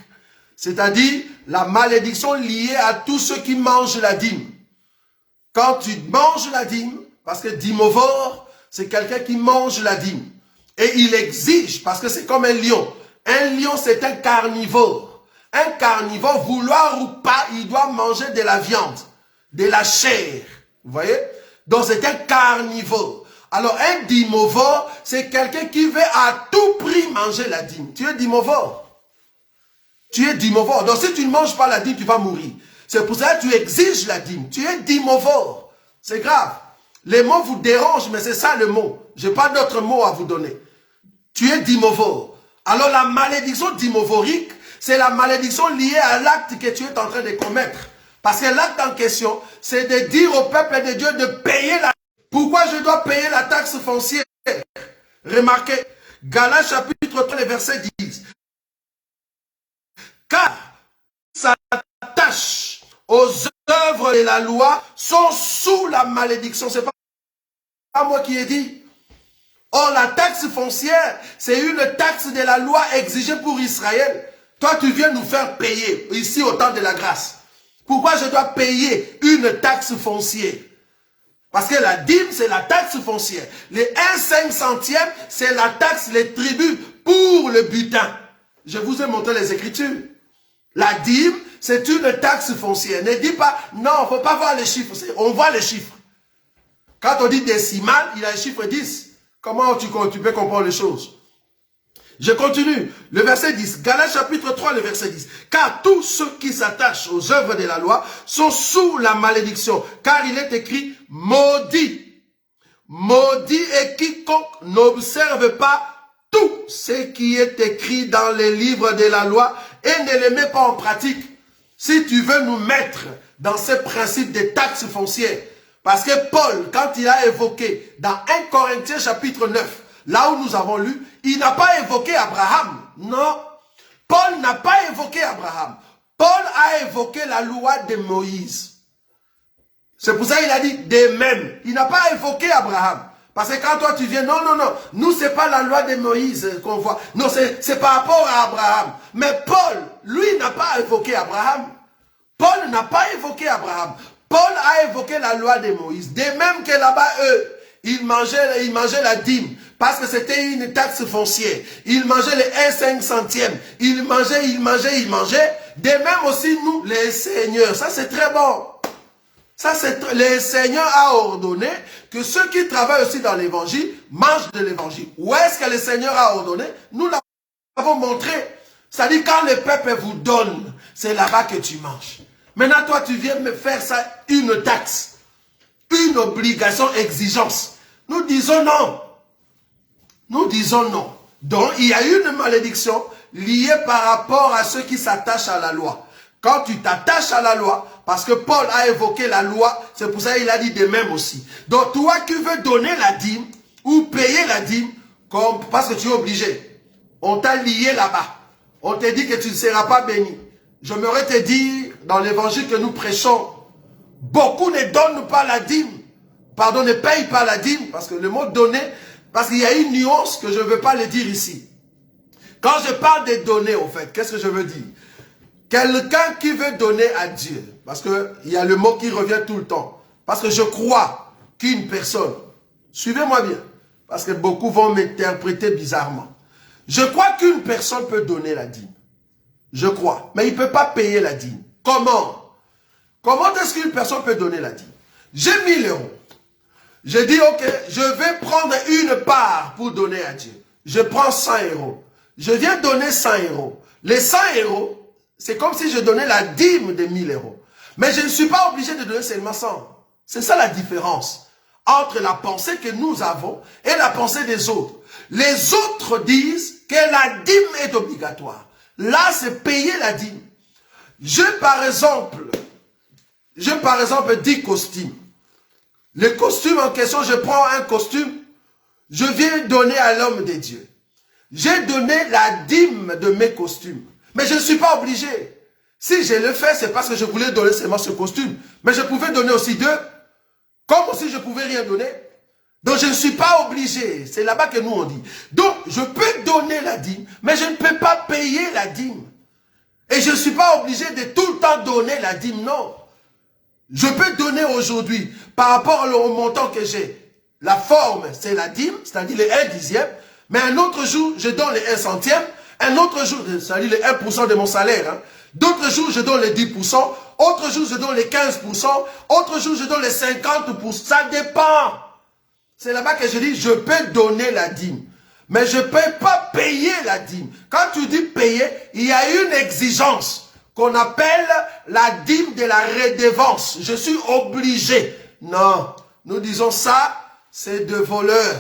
C'est-à-dire la malédiction liée à tous ceux qui mangent la dîme. Quand tu manges la dîme, parce que dimovore, c'est quelqu'un qui mange la dîme. Et il exige, parce que c'est comme un lion. Un lion, c'est un carnivore. Un carnivore, vouloir ou pas, il doit manger de la viande, de la chair. Vous voyez? Donc c'est un carnivore. Alors un dimorphe, c'est quelqu'un qui veut à tout prix manger la dîme. Tu es dimorphe. Tu es dimorphe. Donc si tu ne manges pas la dîme, tu vas mourir. C'est pour ça que tu exiges la dîme. Tu es dimorphe. C'est grave. Les mots vous dérangent, mais c'est ça le mot. Je n'ai pas d'autre mot à vous donner. Tu es dimorphe. Alors la malédiction dimophorique, c'est la malédiction liée à l'acte que tu es en train de commettre. Parce que l'acte en question, c'est de dire au peuple de Dieu de payer la... Pourquoi je dois payer la taxe foncière? Remarquez, Galates chapitre 3, verset 10. Car s'attache aux œuvres de la loi sont sous la malédiction. C'est pas moi qui ai dit. Or, la taxe foncière, c'est une taxe de la loi exigée pour Israël. Toi, tu viens nous faire payer, ici au temps de la grâce. Pourquoi je dois payer une taxe foncière? Parce que la dîme, c'est la taxe foncière. Les 1/500, c'est la taxe, les tribus pour le butin. Je vous ai montré les Écritures. La dîme, c'est une taxe foncière. Ne dis pas, non, il ne faut pas voir les chiffres. On voit les chiffres. Quand on dit décimal, il y a le chiffre 10. Comment tu peux comprendre les choses? Je continue. Le verset 10. Galates chapitre 3, le verset 10. Car tous ceux qui s'attachent aux œuvres de la loi sont sous la malédiction. Car il est écrit, maudit. Maudit est quiconque n'observe pas tout ce qui est écrit dans les livres de la loi et ne les met pas en pratique. Si tu veux nous mettre dans ce principe des taxes foncières, parce que Paul, quand il a évoqué dans 1 Corinthiens chapitre 9, là où nous avons lu, il n'a pas évoqué Abraham. Non. Paul n'a pas évoqué Abraham. Paul a évoqué la loi de Moïse. C'est pour ça qu'il a dit des mêmes. Il n'a pas évoqué Abraham. Parce que quand toi tu viens, non, non, non, nous c'est pas la loi de Moïse qu'on voit. Non, c'est par rapport à Abraham. Mais Paul, lui, n'a pas évoqué Abraham. Paul n'a pas évoqué Abraham. Paul a évoqué la loi de Moïse. De même que là-bas, eux, ils mangeaient la dîme. Parce que c'était une taxe foncière. Ils mangeaient les 1/500. Ils mangeaient. De même aussi nous, les seigneurs. Ça c'est très bon. Ça, le Seigneur a ordonné que ceux qui travaillent aussi dans l'évangile mangent de l'évangile. Où est-ce que le Seigneur a ordonné? Nous l'avons montré. C'est-à-dire quand le peuple vous donne, c'est là-bas que tu manges. Maintenant, toi, tu viens me faire ça une taxe, une obligation, exigence. Nous disons non. Nous disons non. Donc, il y a une malédiction liée par rapport à ceux qui s'attachent à la loi. Quand tu t'attaches à la loi, parce que Paul a évoqué la loi, c'est pour ça qu'il a dit de même aussi. Donc toi qui veux donner la dîme, ou payer la dîme, parce que tu es obligé. On t'a lié là-bas. On t'a dit que tu ne seras pas béni. Je m'aurais te dire, dans l'évangile que nous prêchons, beaucoup ne donnent pas la dîme. Pardon, ne payent pas la dîme, parce que le mot donner, parce qu'il y a une nuance que je ne veux pas le dire ici. Quand je parle de donner, au fait, qu'est-ce que je veux dire? Quelqu'un qui veut donner à Dieu, parce qu'il y a le mot qui revient tout le temps, parce que je crois qu'une personne, suivez-moi bien, parce que beaucoup vont m'interpréter bizarrement, je crois qu'une personne peut donner la dîme, je crois, mais il ne peut pas payer la dîme. Comment? Comment est-ce qu'une personne peut donner la dîme? J'ai 1000 euros, je dis ok, je vais prendre une part pour donner à Dieu, je prends 100 euros, je viens donner 100 euros, les 100 euros, c'est comme si je donnais la dîme de 1000 euros. Mais je ne suis pas obligé de donner seulement 100. C'est ça la différence entre la pensée que nous avons et la pensée des autres. Les autres disent que la dîme est obligatoire. Là, c'est payer la dîme. Je, par exemple, 10 costumes. Le costume en question, je prends un costume, je viens donner à l'homme de Dieu. J'ai donné la dîme de mes costumes. Mais je ne suis pas obligé. Si je le fais, c'est parce que je voulais donner seulement ce costume. Mais je pouvais donner aussi 2. Comme aussi je ne pouvais rien donner. Donc je ne suis pas obligé. C'est là-bas que nous on dit. Donc je peux donner la dîme, mais je ne peux pas payer la dîme. Et je ne suis pas obligé de tout le temps donner la dîme, non. Je peux donner aujourd'hui, par rapport au montant que j'ai. La forme, c'est la dîme, c'est-à-dire les 1/10. Mais un autre jour, je donne les 1 centime. Un autre jour, c'est-à-dire les 1% de mon salaire. Hein. D'autres jours, je donne les 10%. Autre jour, je donne les 15%. Autre jour, je donne les 50%. Ça dépend. C'est là-bas que je dis, je peux donner la dîme. Mais je ne peux pas payer la dîme. Quand tu dis payer, il y a une exigence qu'on appelle la dîme de la redevance. Je suis obligé. Non, nous disons ça, c'est de voleurs.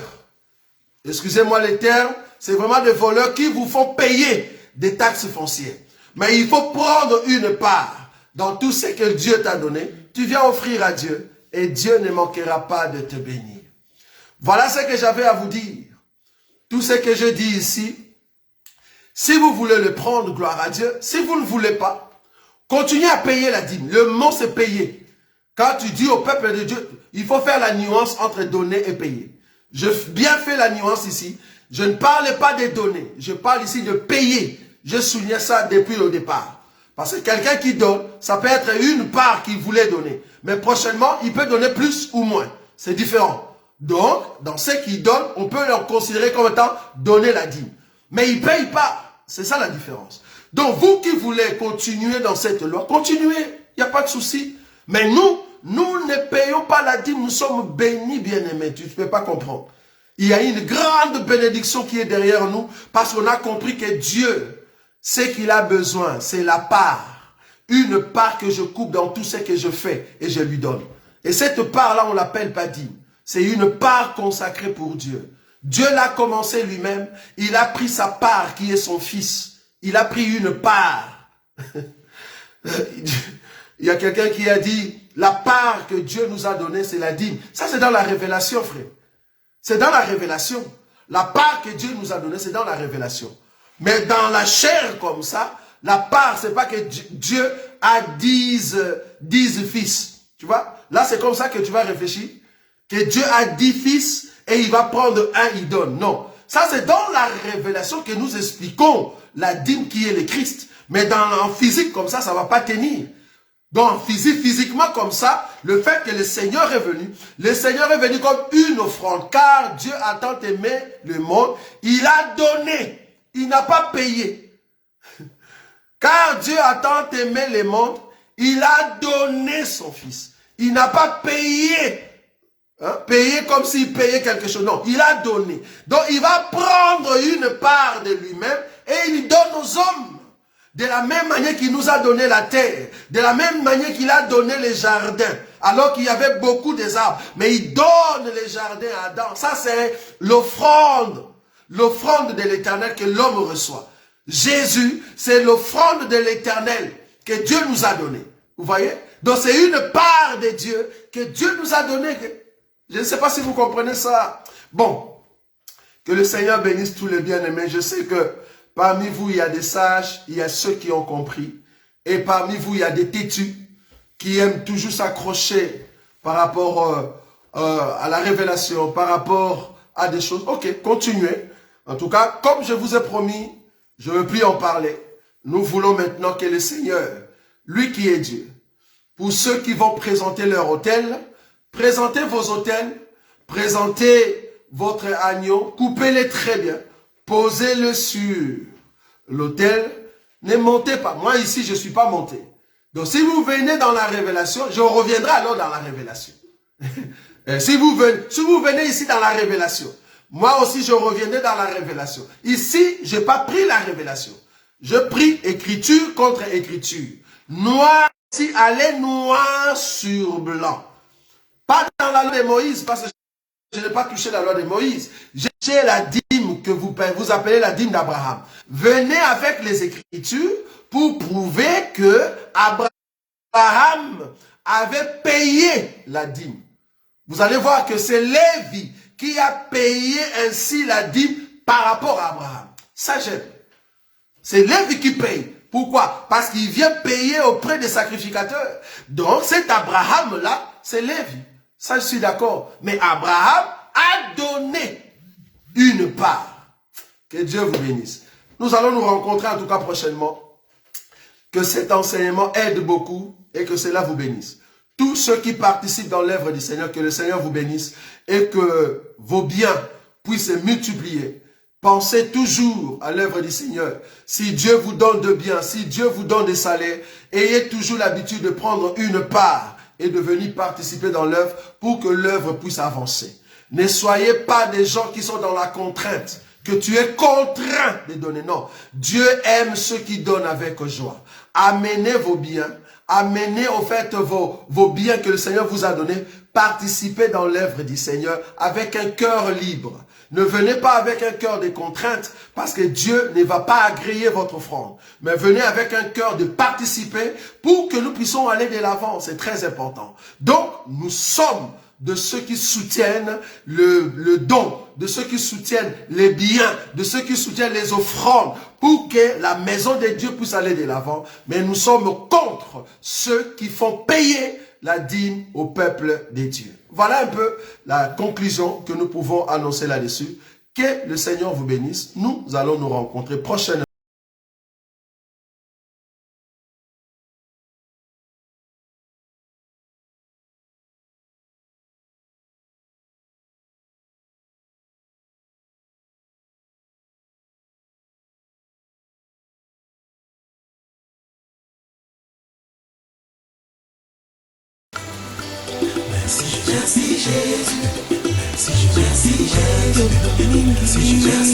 Excusez-moi les termes. C'est vraiment des voleurs qui vous font payer des taxes foncières. Mais il faut prendre une part dans tout ce que Dieu t'a donné. Tu viens offrir à Dieu et Dieu ne manquera pas de te bénir. Voilà ce que j'avais à vous dire. Tout ce que je dis ici, si vous voulez le prendre, gloire à Dieu. Si vous ne voulez pas, continuez à payer la dîme. Le mot c'est payer. Quand tu dis au peuple de Dieu, il faut faire la nuance entre donner et payer. Je bien fait la nuance ici. Je ne parle pas de donner, je parle ici de payer. Je souligne ça depuis le départ. Parce que quelqu'un qui donne, ça peut être une part qu'il voulait donner. Mais prochainement, il peut donner plus ou moins. C'est différent. Donc, dans ceux qui donnent, on peut leur considérer comme étant donner la dîme. Mais ils ne payent pas. C'est ça la différence. Donc, vous qui voulez continuer dans cette loi, continuez. Il n'y a pas de souci. Mais nous ne payons pas la dîme. Nous sommes bénis, bien-aimés. Tu ne peux pas comprendre. Il y a une grande bénédiction qui est derrière nous parce qu'on a compris que Dieu, ce qu'il a besoin, c'est la part. Une part que je coupe dans tout ce que je fais et je lui donne. Et cette part-là, on l'appelle pas dîme. C'est une part consacrée pour Dieu. Dieu l'a commencé lui-même. Il a pris sa part qui est son fils. Il a pris une part. Il y a quelqu'un qui a dit, la part que Dieu nous a donnée, c'est la dîme. Ça, c'est dans la révélation, frère. C'est dans la révélation. La part que Dieu nous a donnée, c'est dans la révélation. Mais dans la chair comme ça, La part, c'est pas que Dieu a 10 fils. Tu vois? Là, c'est comme ça que tu vas réfléchir. Que Dieu a 10 fils et il va prendre un, il donne. Non. Ça, c'est dans la révélation que nous expliquons la dîme qui est le Christ. Mais en physique, comme ça ne va pas tenir. Donc, physiquement comme ça, le fait que le Seigneur est venu comme une offrande, car Dieu a tant aimé le monde, il a donné, il n'a pas payé. Car Dieu a tant aimé le monde, il a donné son Fils. Il n'a pas payé, payé comme s'il payait quelque chose. Non, il a donné. Donc, il va prendre une part de lui-même et il donne aux hommes. De la même manière qu'il nous a donné la terre, de la même manière qu'il a donné les jardins, alors qu'il y avait beaucoup des arbres, mais il donne les jardins à Adam. Ça, c'est l'offrande de l'Éternel que l'homme reçoit. Jésus, c'est l'offrande de l'Éternel que Dieu nous a donnée. Vous voyez? Donc, c'est une part de Dieu que Dieu nous a donnée. Je ne sais pas si vous comprenez ça. Bon, que le Seigneur bénisse tous les bien-aimés. Je sais que parmi vous, il y a des sages, il y a ceux qui ont compris. Et parmi vous, il y a des têtus qui aiment toujours s'accrocher par rapport à la révélation, par rapport à des choses. Ok, continuez. En tout cas, comme je vous ai promis, je ne veux plus en parler. Nous voulons maintenant que le Seigneur, lui qui est Dieu, pour ceux qui vont présenter leur autel, présentez vos autels, présentez votre agneau, coupez-les très bien. Posez-le sur l'autel. Ne montez pas. Moi, ici, je ne suis pas monté. Donc, si vous venez dans la révélation, je reviendrai alors dans la révélation. si vous venez ici dans la révélation, moi aussi, je reviendrai dans la révélation. Ici, je n'ai pas pris la révélation. Je prie écriture contre écriture. Noir, si allez noir sur blanc. Pas dans la loi de Moïse, parce que je n'ai pas touché la loi de Moïse. J'ai la dîme que vous appelez la dîme d'Abraham. Venez avec les Écritures pour prouver que Abraham avait payé la dîme. Vous allez voir que c'est Lévi qui a payé ainsi la dîme par rapport à Abraham. Ça, j'aime. C'est Lévi qui paye. Pourquoi? Parce qu'il vient payer auprès des sacrificateurs. Donc, cet Abraham-là, c'est Lévi. Ça, je suis d'accord. Mais Abraham a donné une part. Que Dieu vous bénisse. Nous allons nous rencontrer en tout cas prochainement. Que cet enseignement aide beaucoup et que cela vous bénisse. Tous ceux qui participent dans l'œuvre du Seigneur, que le Seigneur vous bénisse et que vos biens puissent se multiplier. Pensez toujours à l'œuvre du Seigneur. Si Dieu vous donne de biens, si Dieu vous donne des salaires, ayez toujours l'habitude de prendre une part et de venir participer dans l'œuvre pour que l'œuvre puisse avancer. Ne soyez pas des gens qui sont dans la contrainte, que tu es contraint de donner. Non, Dieu aime ceux qui donnent avec joie. Amenez vos biens, amenez au fait vos biens que le Seigneur vous a donnés. Participez dans l'œuvre du Seigneur avec un cœur libre. Ne venez pas avec un cœur de contrainte parce que Dieu ne va pas agréer votre offrande. Mais venez avec un cœur de participer pour que nous puissions aller de l'avant. C'est très important. Donc, nous sommes de ceux qui soutiennent le don, de ceux qui soutiennent les biens, de ceux qui soutiennent les offrandes pour que la maison de Dieu puisse aller de l'avant. Mais nous sommes contre ceux qui font payer la dîme au peuple des dieux. Voilà un peu la conclusion que nous pouvons annoncer là-dessus. Que le Seigneur vous bénisse. Nous allons nous rencontrer prochainement. Merci Jésus, merci Jésus, merci Jésus, merci Jésus.